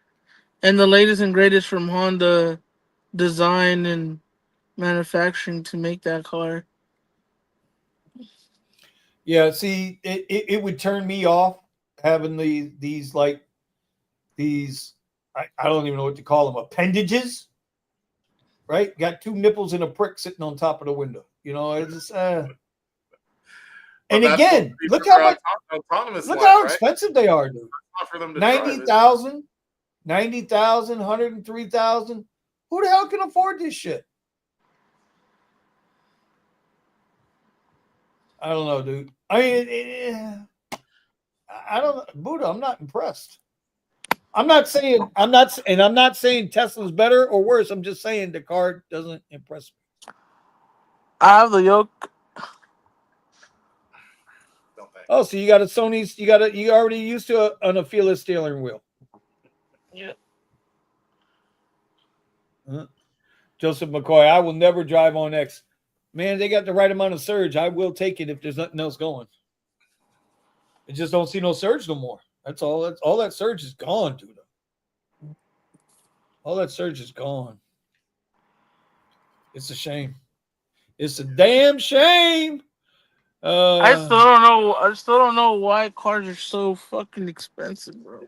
and the latest and greatest from Honda design and manufacturing to make that car. Yeah, see, it would turn me off having these I don't even know what to call them, appendages, right? Got two nipples and a prick sitting on top of the window. You know, it's just, and again, look how much autonomous. Look how expensive they are, dude. For them to 90,000, 90,000, 103,000. Who the hell can afford this shit? I don't know, dude. I mean, I don't know, Buddha. I'm not impressed. I'm not saying Tesla's better or worse. I'm just saying the car doesn't impress me. I have the yoke. Oh, so you got a Sony's? You already used to an Afila steering wheel. Yeah. Joseph McCoy, I will never drive on X. Man, they got the right amount of surge. I will take it if there's nothing else going. I just don't see no surge no more. That's all. All that surge is gone, dude. All that surge is gone. It's a shame. It's a damn shame. I still don't know why cars are so fucking expensive, bro.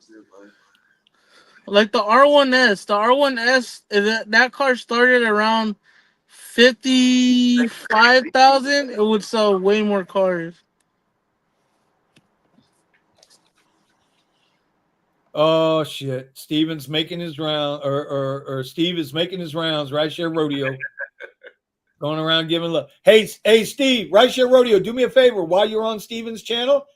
Like the R1S. The R1S, that car started around 55,000. It would sell way more cars. Oh shit! Steven's making his round, or Steve is making his rounds. Right Share Rodeo, going around giving love. Hey, Steve, Right Share Rodeo, do me a favor while you're on Steven's channel,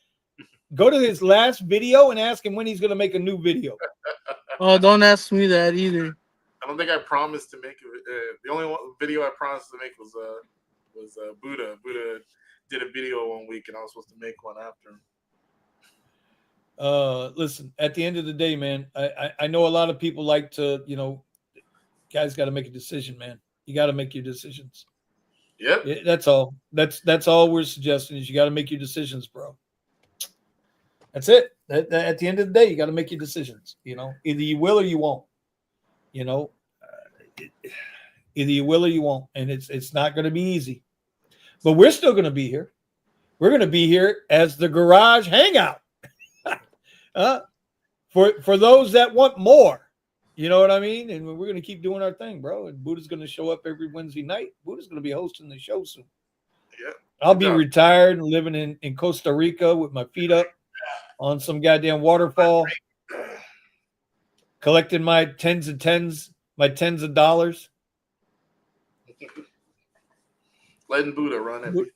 go to his last video and ask him when he's going to make a new video. Oh, don't ask me that either. I don't think I promised to make it. The only video I promised to make was Buddha. Buddha did a video one week, and I was supposed to make one after him. Listen, at the end of the day, man, I know a lot of people like to, guys got to make a decision, man. You got to make your decisions. Yep. That's all. That's all we're suggesting is you got to make your decisions, bro. That's it. At the end of the day, you got to make your decisions. Either you will or you won't. Either you will or you won't, and it's not going to be easy. But we're still going to be here. We're going to be here as the Garage Hangout. For those that want more, you know what I mean? And we're going to keep doing our thing, bro. And Buddha's going to show up every Wednesday night. Buddha's going to be hosting the show soon. Yeah. I'll be retired and living in Costa Rica with my feet up on some goddamn waterfall, collecting my tens of dollars. Letting Buddha run everything.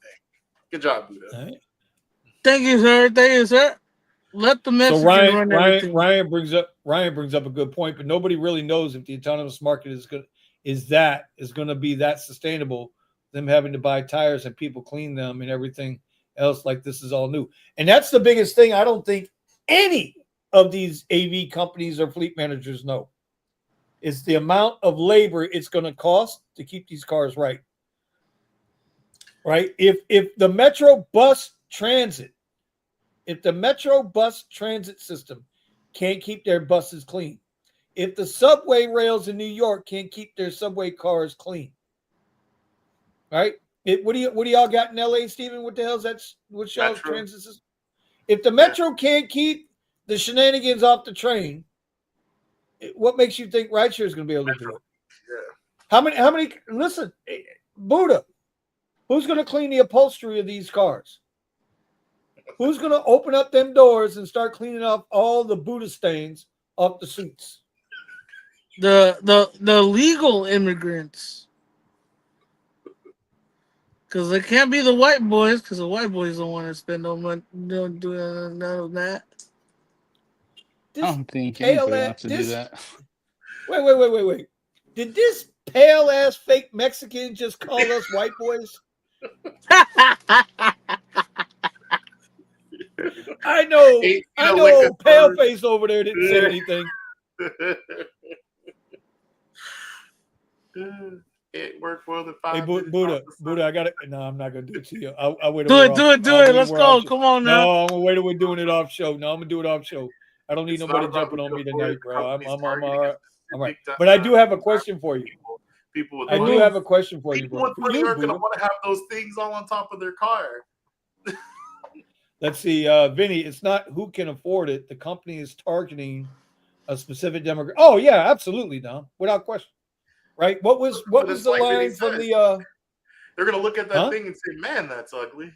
Good job, Buddha. Right. Thank you, sir. Let the message run everything. Ryan brings up a good point, but nobody really knows if the autonomous market is going to be that sustainable. Them having to buy tires and people clean them and everything else like this is all new, and that's the biggest thing. I don't think any of these AV companies or fleet managers know is the amount of labor it's going to cost to keep these cars right. right? If the Metro bus transit system can't keep their buses clean, if the subway rails in New York can't keep their subway cars clean, right? What do y'all got in LA, Stephen? What the hell's that? What's y'all's transit system? If the Metro can't keep the shenanigans off the train, what makes you think rideshare is going to be able to do it? Yeah. How many? Listen, Buddha, who's going to clean the upholstery of these cars? Who's going to open up them doors and start cleaning off all the Buddha stains off the suits? The legal immigrants. Because it can't be the white boys, because the white boys don't want to spend no money, don't do none of that. I don't think anybody wants to do that. Wait. Did this pale ass fake Mexican just call us white boys? I know pale face over there didn't say anything. It worked for the 5 Hey, Buddha, I got it. No, I'm not gonna do it to you. I'll wait. Do it. Let's go. Come on now. No, I'm gonna wait till we're doing it off show. No, I'm gonna do it off show. I don't need nobody jumping on me tonight, bro. I'm all right. I'm right. But I do have a question for you. I do have a question for you, bro. People aren't gonna want to have those things all on top of their car. Let's see, Vinny. It's not who can afford it. The company is targeting a specific demographic. Oh yeah, absolutely, Dom, without question. Right? What was the like line from the? They're gonna look at that thing and say, "Man, that's ugly."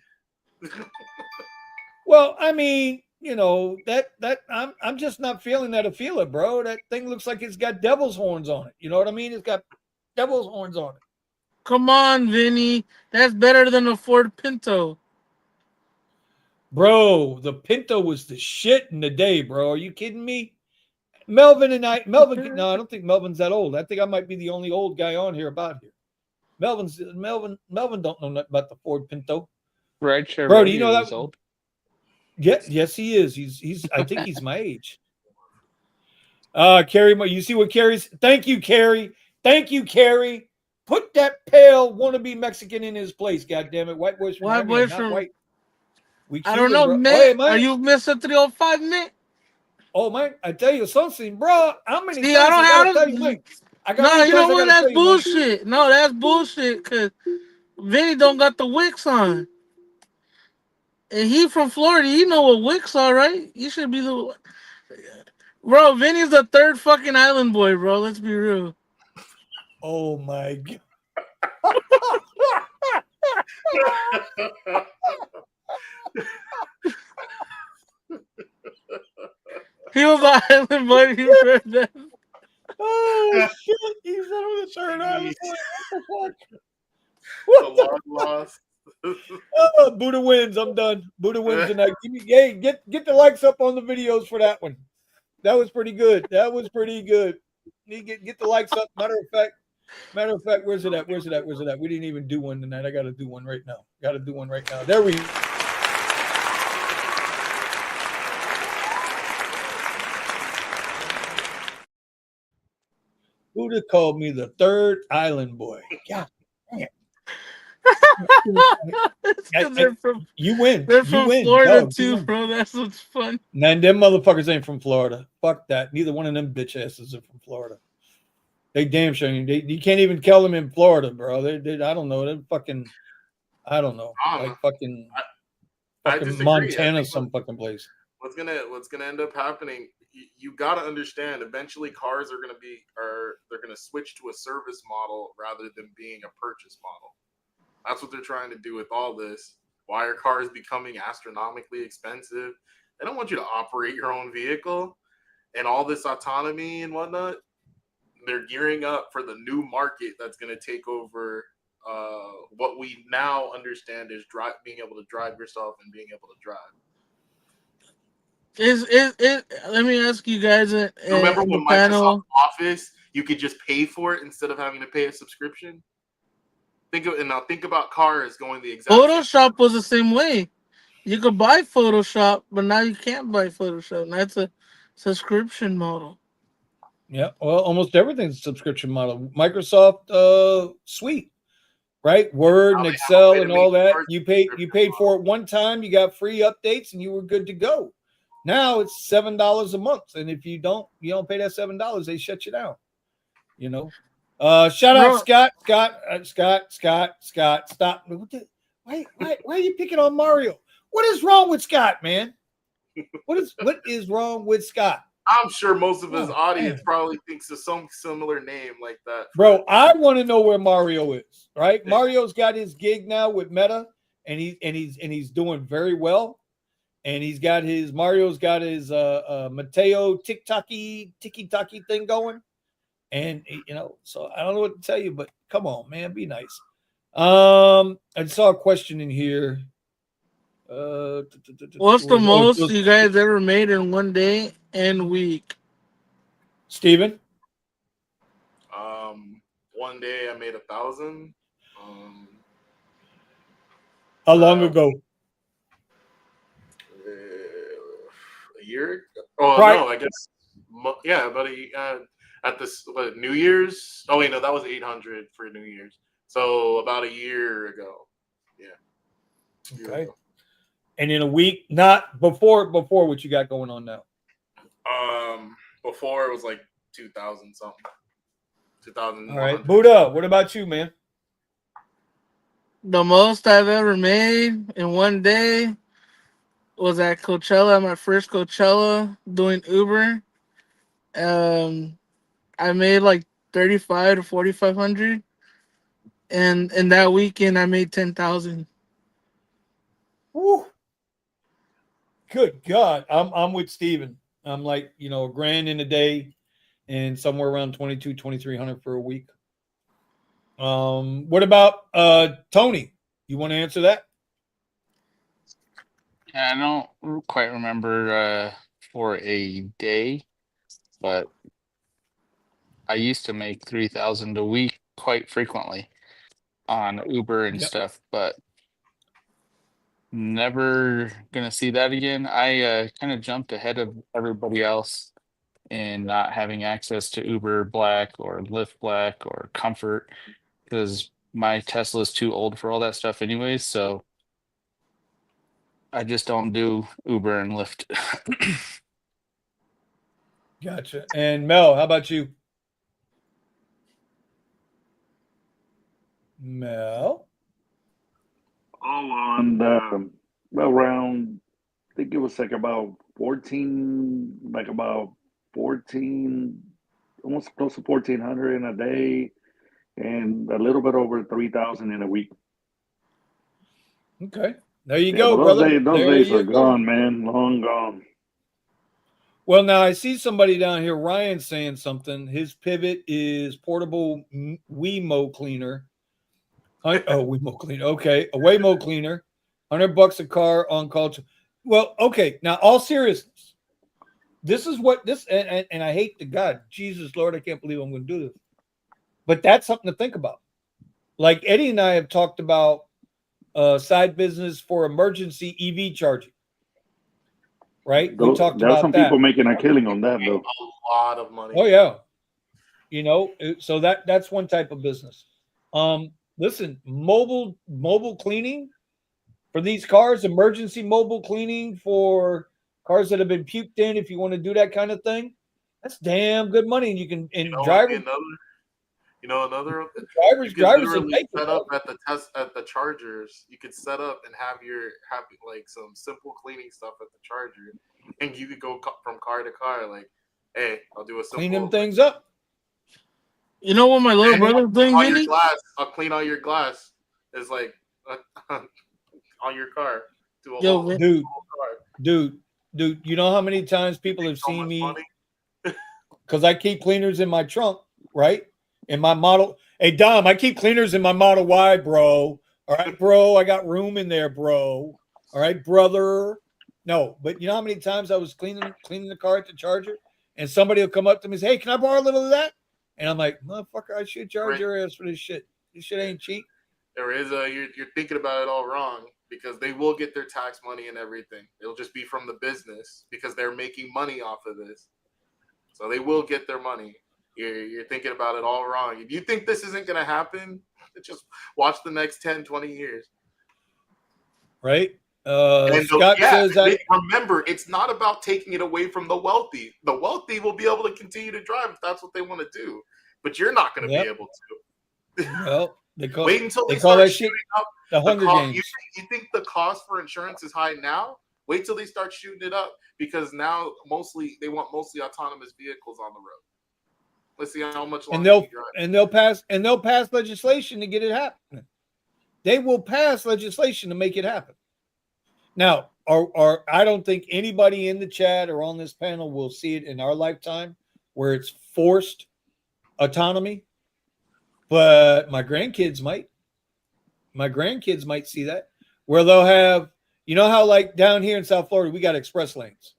Well, I mean, you know that I'm just not feeling that feel it, bro. That thing looks like it's got devil's horns on it. You know what I mean? It's got devil's horns on it. Come on, Vinny. That's better than a Ford Pinto. Bro, the Pinto was the shit in the day, bro. Are you kidding me? Melvin, no, I don't think Melvin's that old. I think I might be the only old guy on here about here. Melvin don't know nothing about the Ford Pinto. Right, bro, do you know that? Old? Yes, he is. He's I think he's my age. Carrie, you see what Carrie's? Thank you, Carrie. Put that pale wannabe Mexican in his place. God damn it, white boys from Miami, not white. I don't know, bro. Man. Are you Mr. 305, man? Oh man, I tell you something, bro. How many times I gotta tell you, man? No, you know what? That's bullshit. No, that's bullshit. Cause Vinny don't got the wicks on, and he from Florida. You know what wicks are, right? You should be the bro. Vinny's the third fucking island boy, bro. Let's be real. Oh my god. He was an island boy. He heard that. Oh shit! He's on the third island boy. What the loss? Oh, Buddha wins. I'm done. Buddha wins tonight. Get the likes up on the videos for that one. That was pretty good. Get the likes up. Matter of fact, where's it at? We didn't even do one tonight. I got to do one right now. There we go. Buddha called me the third island boy. God damn. You win. They're from Florida too, bro. That's what's fun. Man, them motherfuckers ain't from Florida. Fuck that. Neither one of them bitch asses are from Florida. They damn sure. You can't even kill them in Florida, bro. They I don't know. They're fucking. I don't know. Like fucking Montana, some fucking place. What's gonna end up happening? You got to understand. Eventually, cars are they're gonna switch to a service model rather than being a purchase model. That's what they're trying to do with all this. Why are cars becoming astronomically expensive? They don't want you to operate your own vehicle and all this autonomy and whatnot. They're gearing up for the new market that's going to take over what we now understand is being able to drive yourself and being able to drive. Let me ask you guys. Remember when Microsoft Office, you could just pay for it instead of having to pay a subscription? Think about cars going the exact Photoshop was the same way. You could buy Photoshop, but now you can't buy Photoshop. And that's a subscription model. Yeah, well, almost everything's a subscription model. Microsoft Suite, right? Word and Excel and all that. You paid for it model. one time, you got free updates, and you were good to go. Now it's $7 a month, and if you don't pay that $7, they shut you down. You know. Shout out Scott. Stop. Why are you picking on Mario? What is wrong with Scott, man? What is wrong with Scott? I'm sure most of his audience probably thinks of some similar name like that. Bro, I want to know where Mario is, right? Mario's got his gig now with Meta, and he's doing very well. And Mario's got his Mateo tiki-taki thing going. And so I don't know what to tell you, but come on, man, be nice. I saw a question in here. What's the most you guys ever made in one day and week? Steven? One day I made 1,000. How long ago? A year? Oh, right. No, I guess. Yeah, about at this New Year's. Oh wait, no, that was 800 for New Year's. So about a year ago. Yeah. Okay. Ago. And in a week, not before what you got going on now. Before it was like 2,000 something. 2,000. All right, Buddha. What about you, man? The most I've ever made in one day was at Coachella, my first Coachella, doing Uber. I made like 3,500 to 4,500, and in that weekend I made 10,000. Good God, I'm with Steven. I'm like $1,000 in a day, and somewhere around 2,200-2,300 for a week. What about Tony? You want to answer that? Yeah, I don't quite remember for a day, but I used to make 3,000 a week quite frequently on Uber and stuff, but never gonna see that again. I kind of jumped ahead of everybody else in not having access to Uber Black or Lyft Black or Comfort because my Tesla is too old for all that stuff anyways, so I just don't do Uber and Lyft. Gotcha. And Mel, how about you? Mel? On around, I think it was like about 14, almost close to 1,400 in a day, and a little bit over 3,000 in a week. Okay, there you go, brother. Those days are gone, man. Long gone. Well, now I see somebody down here, Ryan, saying something. His pivot is portable Wemo cleaner. Wemo cleaner. Okay, a Waymo cleaner, $100 a car on call. Well, okay. Now, all seriousness, this is what this and I hate to God, Jesus Lord, I can't believe I'm going to do this, but that's something to think about. Like Eddie and I have talked about side business for emergency EV charging. Right? We talked about some that. People making a killing on that, though. A lot of money. Oh yeah, so that's one type of business. Listen, mobile cleaning for these cars, emergency mobile cleaning for cars that have been puked in. If you want to do that kind of thing, that's damn good money. And you can drivers. Another drivers set up at the chargers. You could set up and have like some simple cleaning stuff at the charger, and you could go from car to car. Like, hey, I'll do a simple clean them things up. You know what my little brother's doing, Vinny? I'll clean all your glass. Is like on your car. Dude. You know how many times people have seen me? Because I keep cleaners in my trunk, right? In my model. Hey, Dom, I keep cleaners in my Model Y, bro. All right, bro. I got room in there, bro. All right, brother. No, but you know how many times I was cleaning the car at the charger, and somebody will come up to me and say, "Hey, can I borrow a little of that?" And I'm like, "Motherfucker, I should charge your ass for this shit. This shit ain't cheap." There is you're thinking about it all wrong, because they will get their tax money and everything. It'll just be from the business because they're making money off of this. So they will get their money. You're thinking about it all wrong. If you think this isn't going to happen, just watch the next 10, 20 years. Right? Scott says that. Remember, it's not about taking it away from the wealthy. The wealthy will be able to continue to drive if that's what they want to do, but you're not going to be able to. Well, wait until they call start that shit up the Hunger Games. You think the cost for insurance is high now? Wait till they start shooting it up, because now they want mostly autonomous vehicles on the road. Let's see how much longer you drive. And they'll pass legislation to get it happening. They will pass legislation to make it happen. Now, I don't think anybody in the chat or on this panel will see it in our lifetime where it's forced autonomy, but my grandkids might. My grandkids might see that, where they'll have, you know how like down here in South Florida, we got express lanes,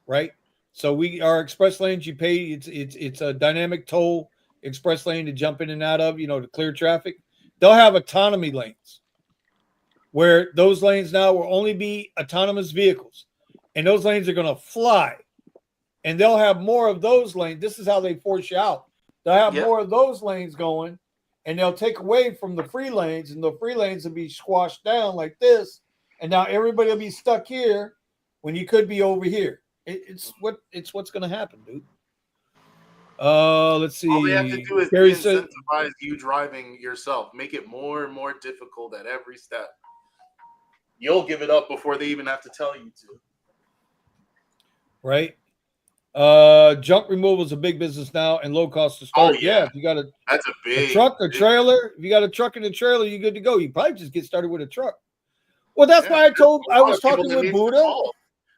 right? So our express lanes, you pay, it's a dynamic toll express lane to jump in and out of, to clear traffic. They'll have autonomy lanes where those lanes now will only be autonomous vehicles, and those lanes are going to fly, and they'll have more of those lanes. This is how they force you out. They'll have more of those lanes going, and they'll take away from the free lanes, and the free lanes will be squashed down like this, and now everybody will be stuck here when you could be over here. It's what's going to happen, dude. Let's see. All they have to do is incentivize you driving yourself. Make it more and more difficult at every step. You'll give it up before they even have to tell you to. Right. Junk removal is a big business now and low cost to start. Oh, yeah. If you got that's a big truck or trailer. If you got a truck and a trailer, you're good to go. You probably just get started with a truck. Well, that's why I was talking with Buddha.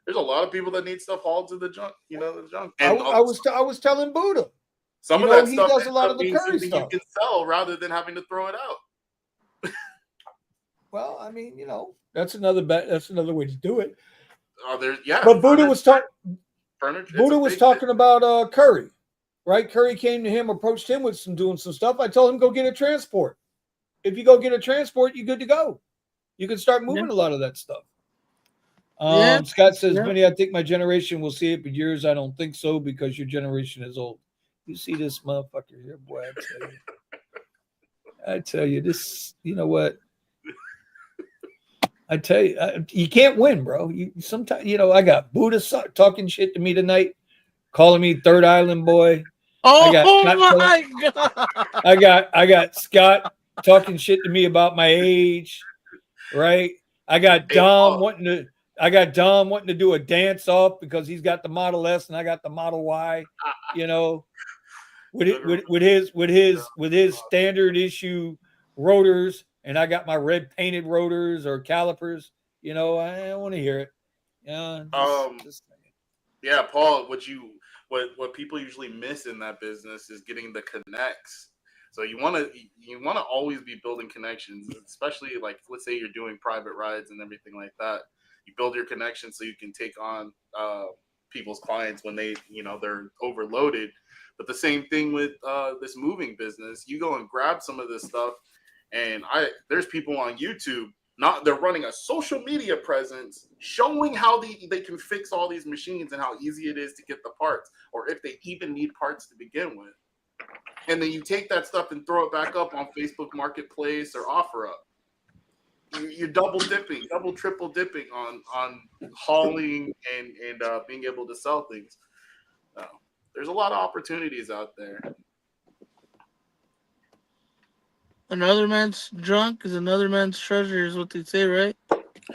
There's a lot of people that need stuff hauled to the junk, the junk. And I was telling Buddha. Some of that stuff does a lot of the curry stuff. You can sell rather than having to throw it out. Well, I mean, that's another way to do it. But Buddha was talking. Buddha was talking about Curry, right? Curry came to him, approached him with doing some stuff. I told him, go get a transport. If you go get a transport, you're good to go. You can start moving a lot of that stuff. Scott says, Vinny, I think my generation will see it, but yours, I don't think so, because your generation is old. You see this motherfucker here, boy, I tell you, this, you know what? I tell you, you can't win, bro. Sometimes, I got Buddha talking shit to me tonight, calling me Third Island boy. Oh my God. I got Scott talking shit to me about my age, right? I got Dom wanting to do a dance off because he's got the Model S and I got the Model Y, with his standard issue rotors, and I got my red painted rotors or calipers. I don't want to hear it. Yeah, Paul, what people usually miss in that business is getting the connects. So you want to always be building connections, especially like, let's say you're doing private rides and everything like that. You build your connections so you can take on people's clients when they're overloaded. But the same thing with this moving business. You go and grab some of this stuff, and there's people on YouTube. They're running a social media presence showing how they can fix all these machines and how easy it is to get the parts, or if they even need parts to begin with. And then you take that stuff and throw it back up on Facebook Marketplace or OfferUp. You're double dipping, triple dipping on hauling and being able to sell things. There's a lot of opportunities out there. Another man's junk is another man's treasure, is what they say, right?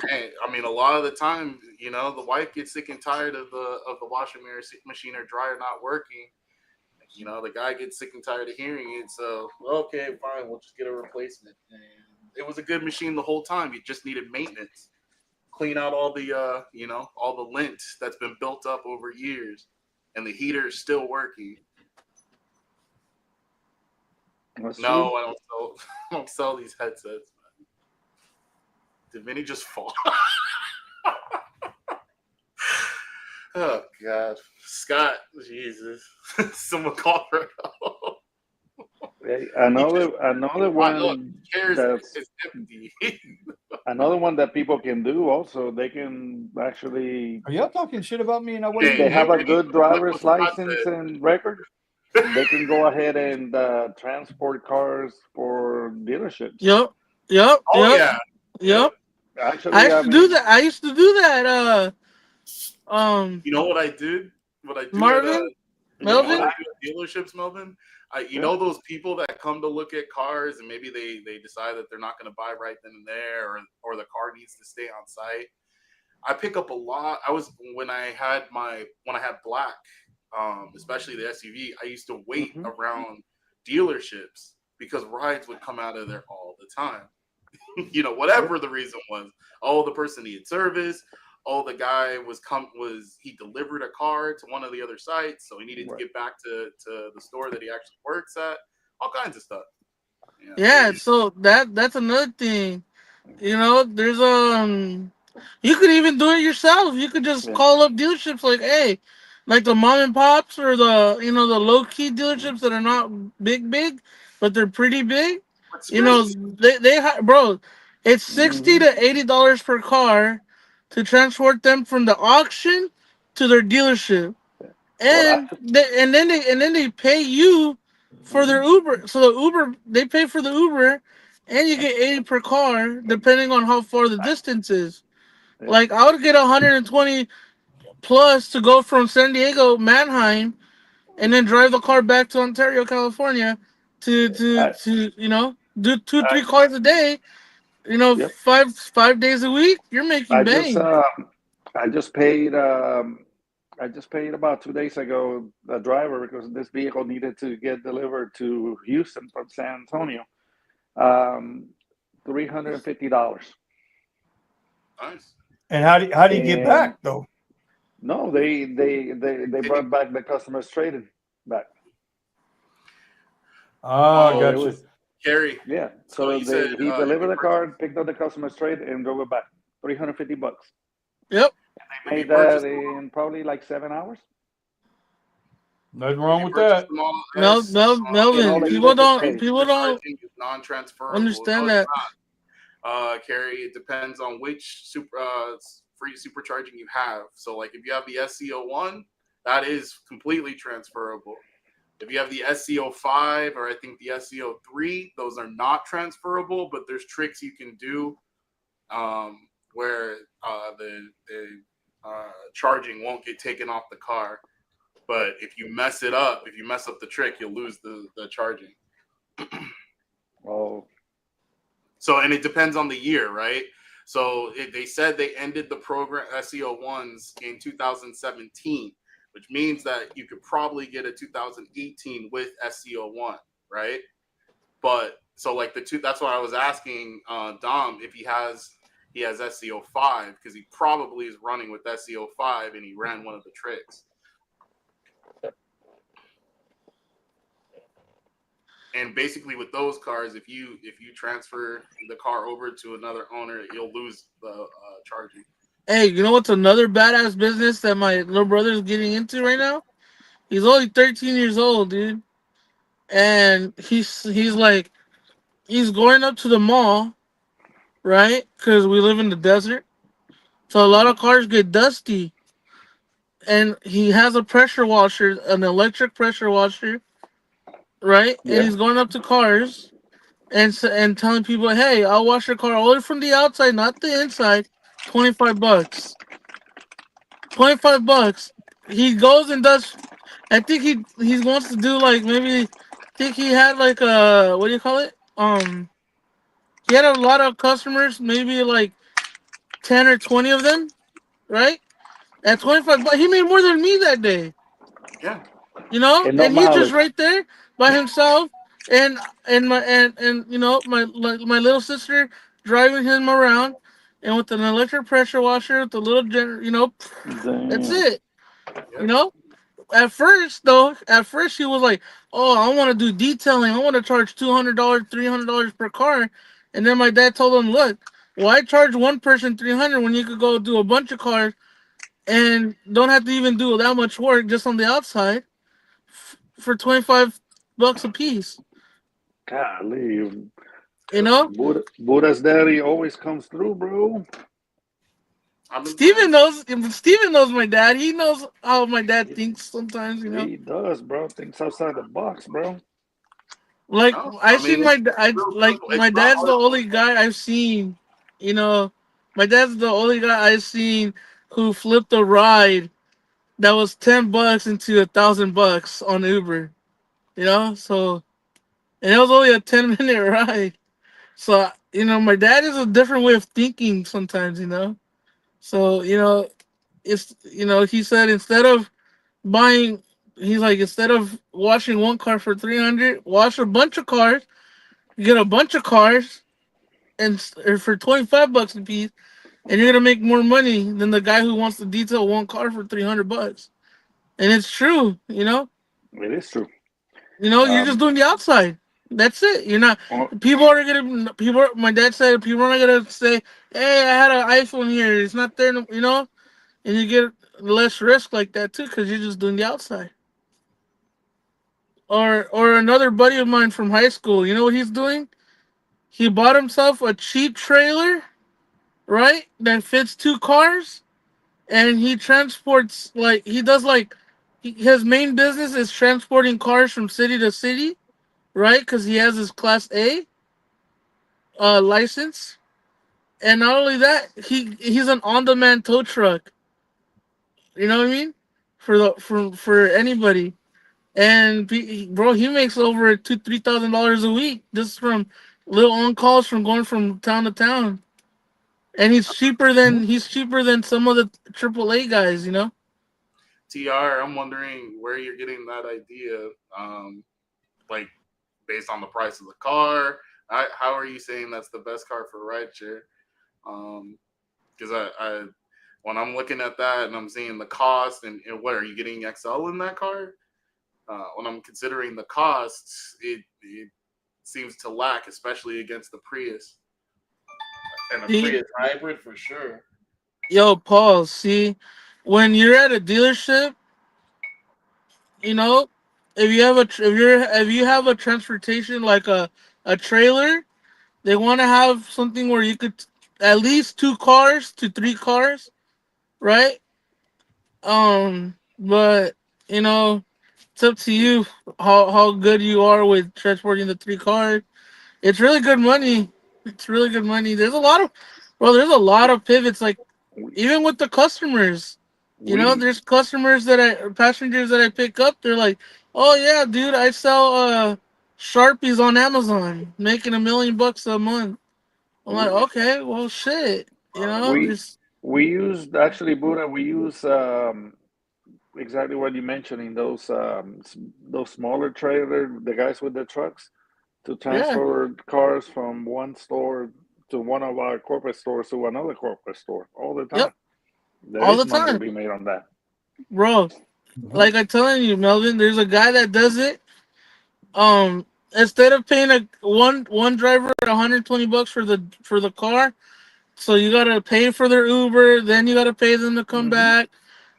Hey, I mean, a lot of the time, the wife gets sick and tired of the washing machine or dryer not working. The guy gets sick and tired of hearing it. So, okay, fine, we'll just get a replacement. And it was a good machine the whole time. You just needed maintenance. Clean out all the all the lint that's been built up over years, and the heater is still working. No, I don't sell these headsets, man. Did Vinny just fall? Oh God, Scott, Jesus! Someone call her. Another one that's empty. Another one that people can do also. They can actually. Are y'all talking shit about me? And they have a good driver's license and record. they can go ahead and transport cars for dealerships. Yep. Oh yeah. Actually, I used to do that. I used to do that. You know what I did? What I do Marvin, you know what Melvin. I do at dealerships, Melvin? You know those people that come to look at cars and maybe they decide that they're not going to buy right then and there, or the car needs to stay on site. I pick up a lot. When I had black, especially the SUV. I used to wait around dealerships because rides would come out of there all the time. Whatever the reason was. Oh, the person needed service. Oh, the guy he delivered a car to one of the other sites, so he needed to get back to the store that he actually works at. All kinds of stuff. Yeah, so that's another thing. There's you could even do it yourself. You could just call up dealerships like, hey, like the mom and pops or the low key dealerships that are not big, but they're pretty big. Bro, it's $60 to $80 per car to transport them from the auction to their dealership, and then they pay you for their Uber. So the Uber, they pay for the Uber, and you get 80 per car depending on how far the distance is. Like I would get 120 plus to go from San Diego Manheim, and then drive the car back to Ontario, California, to do 2-3 cars a day. Five days a week. You're making bank. I just paid. I just paid about 2 days ago a driver because this vehicle needed to get delivered to Houston from San Antonio. $350. Nice. And how do you get back though? No, they brought back the customer's trading back. Oh, gotcha. Carrie. Yeah. So he delivered the car, picked up the customer's trade, and drove it back. $350. Yep. And they made that in probably like 7 hours. Nothing wrong with that. Melvin, people don't non-transferable. understand that. Carrie, it depends on which free supercharging you have. So, like, if you have the SCO1, that is completely transferable. If you have the SCO5 or I think the SCO3, those are not transferable, but there's tricks you can do where the charging won't get taken off the car. But if you mess up the trick, you'll lose the charging. Oh. So, and it depends on the year, right? So they said they ended the program SCO1s in 2017, which means that you could probably get a 2018 with SCO1, right? But so like that's why I was asking Dom if he has SCO5 because he probably is running with SCO5 and he ran one of the tricks. And basically, with those cars, if you transfer the car over to another owner, you'll lose the charging. Hey, you know what's another badass business that my little brother's getting into right now? He's only 13 years old, dude, and he's going up to the mall, right? Because we live in the desert, so a lot of cars get dusty, and he has a pressure washer, an electric pressure washer, right? And he's going up to cars and telling people, "Hey, I'll wash your car only from the outside, not the inside. $25. $25." He goes and does. I think he wants to do like maybe. I think he had like a what do you call it? He had a lot of customers, maybe like 10 or 20 of them, right? At $25, he made more than me that day. Yeah. And he's just right there by himself, and my little sister driving him around, and with an electric pressure washer with the little that's it. Yep. At first he was like, "Oh, I want to do detailing. I want to charge $200, $300 per car." And then my dad told him, "Look, why charge one person $300 when you could go do a bunch of cars and don't have to even do that much work just on the outside for $25 a piece?" Golly. You know? Buddha's daddy always comes through, bro. Steven knows my dad. He knows how my dad thinks sometimes, He does, bro. Thinks outside the box, bro. Like No, I I mean seen real simple. my It's not dad's the hard. only guy I've seen, my dad's the only guy I've seen who flipped a ride that was $10 into $1,000 on Uber. So and it was only a 10-minute ride. So my dad is a different way of thinking sometimes. So it's he said instead of washing one car for 300, wash a bunch of cars, get a bunch of cars, or for $25 a piece, and you're gonna make more money than the guy who wants to detail one car for $300. And it's true. It is true. You're just doing the outside. That's it. You're not. Well, People are gonna. People. My dad said people are not gonna say, "Hey, I had an iPhone here. It's not there." And you get less risk like that too, because you're just doing the outside. Or another buddy of mine from high school. You know what he's doing? He bought himself a cheap trailer, right? That fits two cars, and he transports his main business is transporting cars from city to city, right? Because he has his Class A license, and not only that, he's an on-demand tow truck. You know what I mean? For anybody, and bro, he makes over $2,000-3,000 a week just from little on calls from going from town to town, and he's cheaper than some of the AAA guys. TR, I'm wondering where you're getting that idea. Like based on the price of the car. How are you saying that's the best car for rideshare? Because I when I'm looking at that and I'm seeing the cost and what are you getting XL in that car? When I'm considering the costs, it seems to lack, especially against the Prius and a See, Prius hybrid for sure. yo, Paul. See, when you're at a dealership, you know, if you have a transportation like a trailer, they want to have something where you could at least 2 cars to 3 cars, right? But you know, it's up to you how good you are with transporting the 3 cars. It's really good money. It's really good money. There's a lot of pivots. Like we, even with the customers, we there's passengers that I pick up. They're like, "Oh yeah, dude, I sell Sharpies on Amazon, making $1 million a month." I'm like, okay, well, shit. we There's we use actually, Buddha. We use exactly what you mentioned in those smaller trailer, the guys with the trucks, to yeah, transfer cars from one store to one of our corporate stores to another corporate store all the yep, time. There all is the money to time, be made on that. bro. Like I'm telling you, Melvin, there's a guy that does it. Instead of paying a one driver $120 for the car, so you gotta pay for their Uber, then you gotta pay them to come Hmm. back.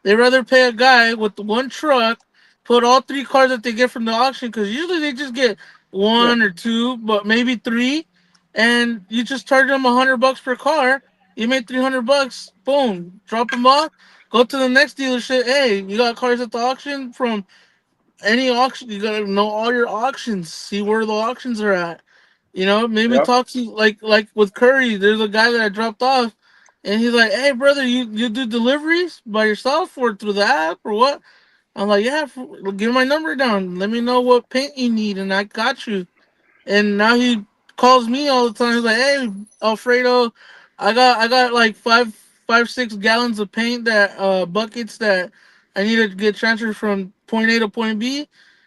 They rather pay a guy with the one truck, put all 3 cars that they get from the auction, because usually they just get Yeah, one or two, but maybe three, and you just charge them $100 per car. You made $300. Boom, drop them off. Go to the next dealership. Hey, you got cars at the auction from any auction. You gotta know all your auctions. See where the auctions are at. Maybe yep. talk to like with Curry. There's a guy that I dropped off, and he's like, "Hey, brother, you do deliveries by yourself or through the app or what?" I'm like, "Yeah, give my number down. Let me know what paint you need, and I got you." And now he calls me all the time. He's like, "Hey, Alfredo, I got like 6 gallons of paint that buckets that I need to get transferred from point A to point B.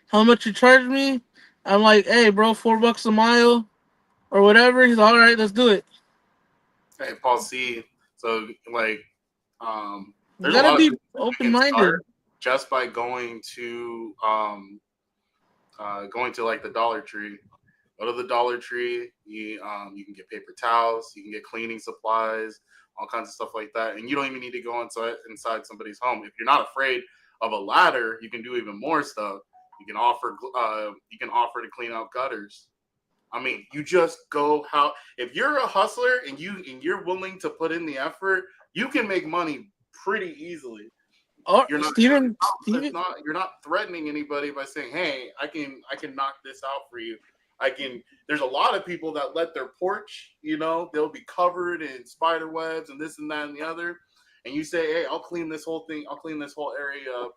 How much you charge me?" I'm like, "Hey, bro, $4 a mile or whatever." He's like, "All right, let's do it." Hey, Paul C. So like, You there's a gotta lot of be things that you open can minded. start just by going to like the Dollar Tree. Go to the Dollar Tree. You can get paper towels. You can get cleaning supplies, all kinds of stuff like that. And you don't even need to go inside somebody's home. If you're not afraid of a ladder, you can do even more stuff. You can offer to clean out gutters. I mean, you just go if you're a hustler and you're willing to put in the effort, you can make money pretty easily. Oh, You're not, Steven, you're not threatening anybody by saying, "Hey, I can knock this out for you." There's a lot of people that let their porch, they'll be covered in spider webs and this and that and the other. And you say, "Hey, I'll clean this whole thing. I'll clean this whole area up,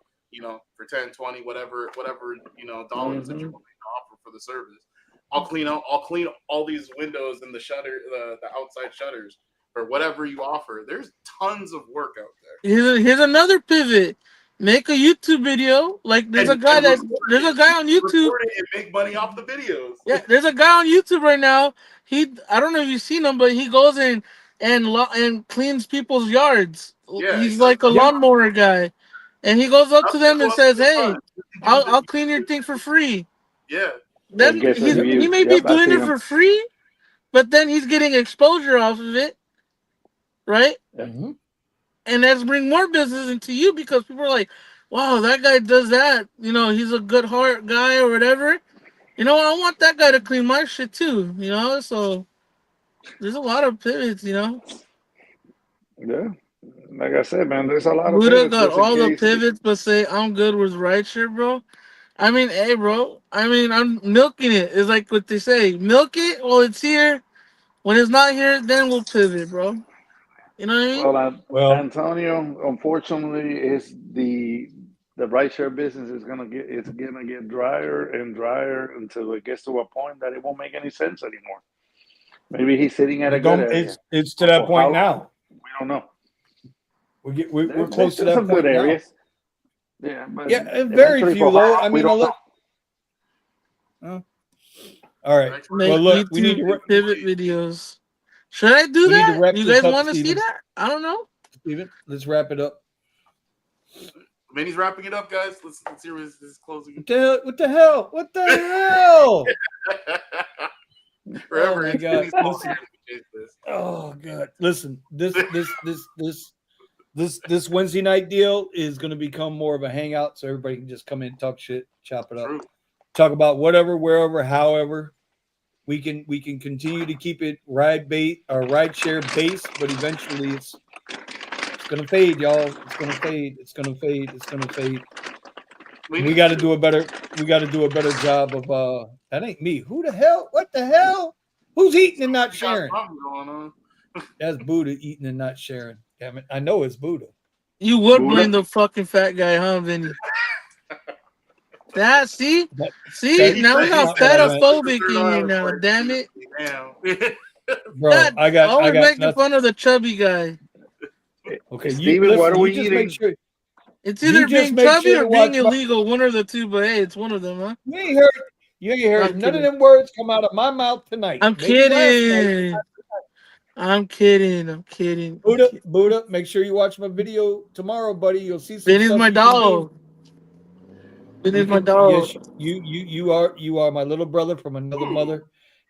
for 10, 20, whatever, dollars that you're willing to offer for the service. I'll clean all these windows and the outside shutters or whatever you offer." There's tons of work out there. Here's another pivot. Make a YouTube video. Like there's a guy on YouTube. Record it and make money off the videos. Yeah, there's a guy on YouTube right now. I don't know if you've seen him, but he goes in and cleans people's yards. Yeah, he's like a lawnmower guy, and he goes up to them and says, "Hey, I'll clean your thing for free." Yeah. Then he may be doing it for free, but then he's getting exposure off of it, right? Mm-hmm. And that's bring more business into you because people are like, "Wow, that guy does that. He's a good heart guy or whatever." I want that guy to clean my shit too. So there's a lot of pivots. Yeah, like I said, man, there's a lot of Buddha pivots. got all the pivots, but say I'm good with right shit, bro. I mean, hey, bro. I mean, I'm milking it. It's like what they say: milk it while it's here. When it's not here, then we'll pivot, bro. You know what I mean? Well, Antonio, unfortunately, is the rideshare business is gonna get drier and drier until it gets to a point that it won't make any sense anymore. Maybe he's sitting at a good area. It's to that point now. We don't know. We're close to that point good now. Areas. Yeah, but very few though. I mean, all right. Well, look, we need to pivot videos. Should I do that? You guys want to see that? I don't know. Steven, let's wrap it up. Manny's wrapping it up, guys. Let's see where this is closing. What the hell? What the hell? Forever. Oh, God. Listen. Oh, God. Listen, this Wednesday night deal is going to become more of a hangout, so everybody can just come in, talk shit, chop it up, talk about whatever, wherever, however. We can continue to keep it ride share based, but eventually it's gonna fade, y'all. It's gonna fade. It's gonna fade. It's gonna fade. We got to do a better. We got to do a better job of. That ain't me. Who the hell? What the hell? Who's eating and not sharing? Going on. That's Buddha eating and not sharing. Damn it! I know it's Buddha. You would blame the fucking fat guy, huh, Vinny? See, now we got fatophobic in here now. Damn it, bro! I got making nothing. fun of the chubby guy. Okay, Steven, what are we eating? Make sure, it's either being chubby or being illegal. One of the two, but hey, it's one of them, huh? You ain't heard none of them words come out of my mouth tonight. I'm kidding. I'm kidding. Buddha, make sure you watch my video tomorrow, buddy. You'll see some Vinny's my dog. Vinny's my dog. Yes, you are my little brother from another mother.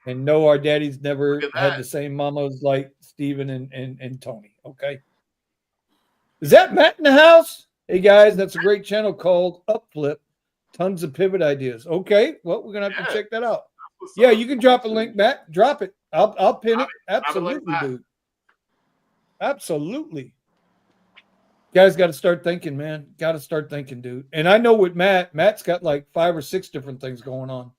And no, our daddies never had the same mamas like Steven and Tony. Okay. Is that Matt in the house? Hey guys, that's a great channel called Upflip. Tons of pivot ideas. Okay, well, we're gonna have to check that out. Yeah, you can drop a link, Matt. Drop it. I'll pin it. Absolutely, dude. Absolutely. Guys got to start thinking, man. Got to start thinking, dude. And I know with Matt's got like 5 or 6 different things going on.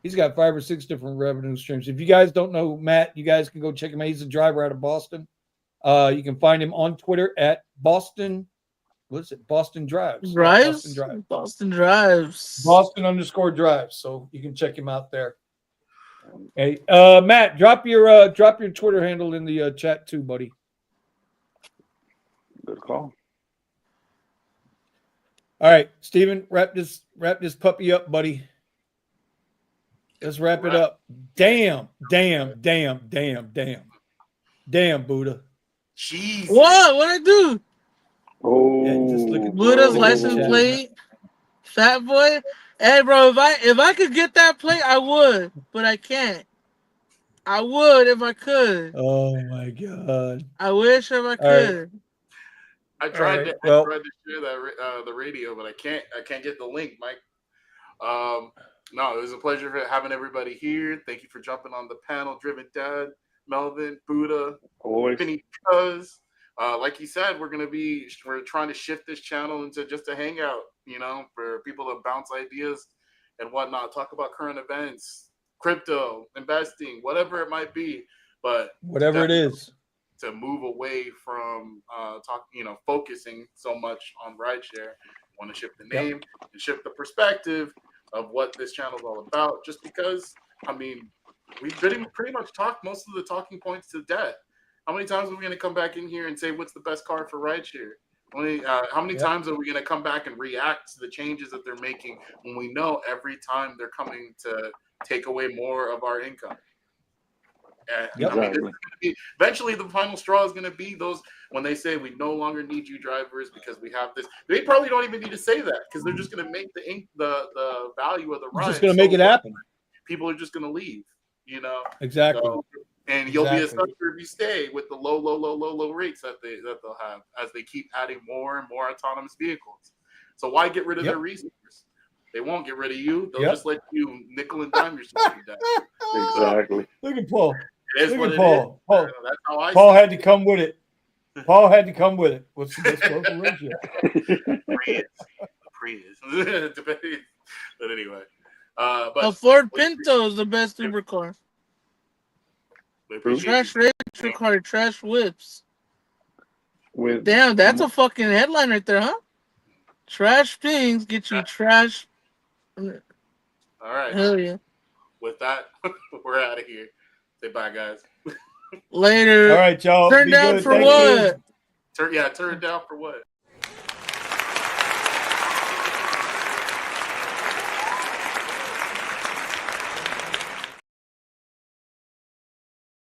He's got 5 or 6 different revenue streams. If you guys don't know Matt, you guys can go check him out. He's a driver out of Boston. You can find him on Twitter at Boston. What is it? Boston Drives. Boston Drives. Boston_drives. So you can check him out there. Hey, Matt, drop your Twitter handle in the chat too, buddy. Good call. All right, Steven, wrap this puppy up, buddy. Let's wrap it up. Damn, Buddha. Jeez. What'd I do? Oh, yeah, just look at Buddha's license plate. Fat boy. Hey, bro, if I could get that plate, I would, but I can't. I would if I could. Oh my God. I wish if I could. I tried to share that the radio, but I can't get the link, Mike. No, it was a pleasure for having everybody here. Thank you for jumping on the panel. Driven Dad, Melvin, Buddha, Always. Penny Cuz. Like you said, we're trying to shift this channel into just a hangout, for people to bounce ideas and whatnot, talk about current events, crypto, investing, whatever it might be. But whatever it is, to move away from focusing so much on rideshare. Want to shift the name and shift the perspective of what this channel is all about. Just because, we've pretty much talked most of the talking points to death. How many times are we going to come back in here and say what's the best car for rideshare? How many times are we going to come back and react to the changes that they're making when we know every time they're coming to take away more of our income? Exactly. Eventually the final straw is going to be those when they say we no longer need you drivers because we have this. They probably don't even need to say that because they're just going to make the value of the ride. Just going to make it happen. People are just going to leave, Exactly. So, and you'll be a sucker if you stay with the low rates that they'll have as they keep adding more and more autonomous vehicles. So why get rid of their resource? They won't get rid of you. They'll just let you nickel and dime yourself to death. Exactly. Look at Paul. Look at Paul. That's how I Paul had to come with it. Paul had to come with it. What's the best car for ratio? Prius. But anyway. But a Ford Pinto is the best Uber car. Trash racer car, trash whips. Damn, that's a fucking headline right there, huh? Trash things get you trash. All right. Hell yeah. With that, we're out of here. Say bye, guys. Later. All right, y'all. Turn down for what? Turn down for what?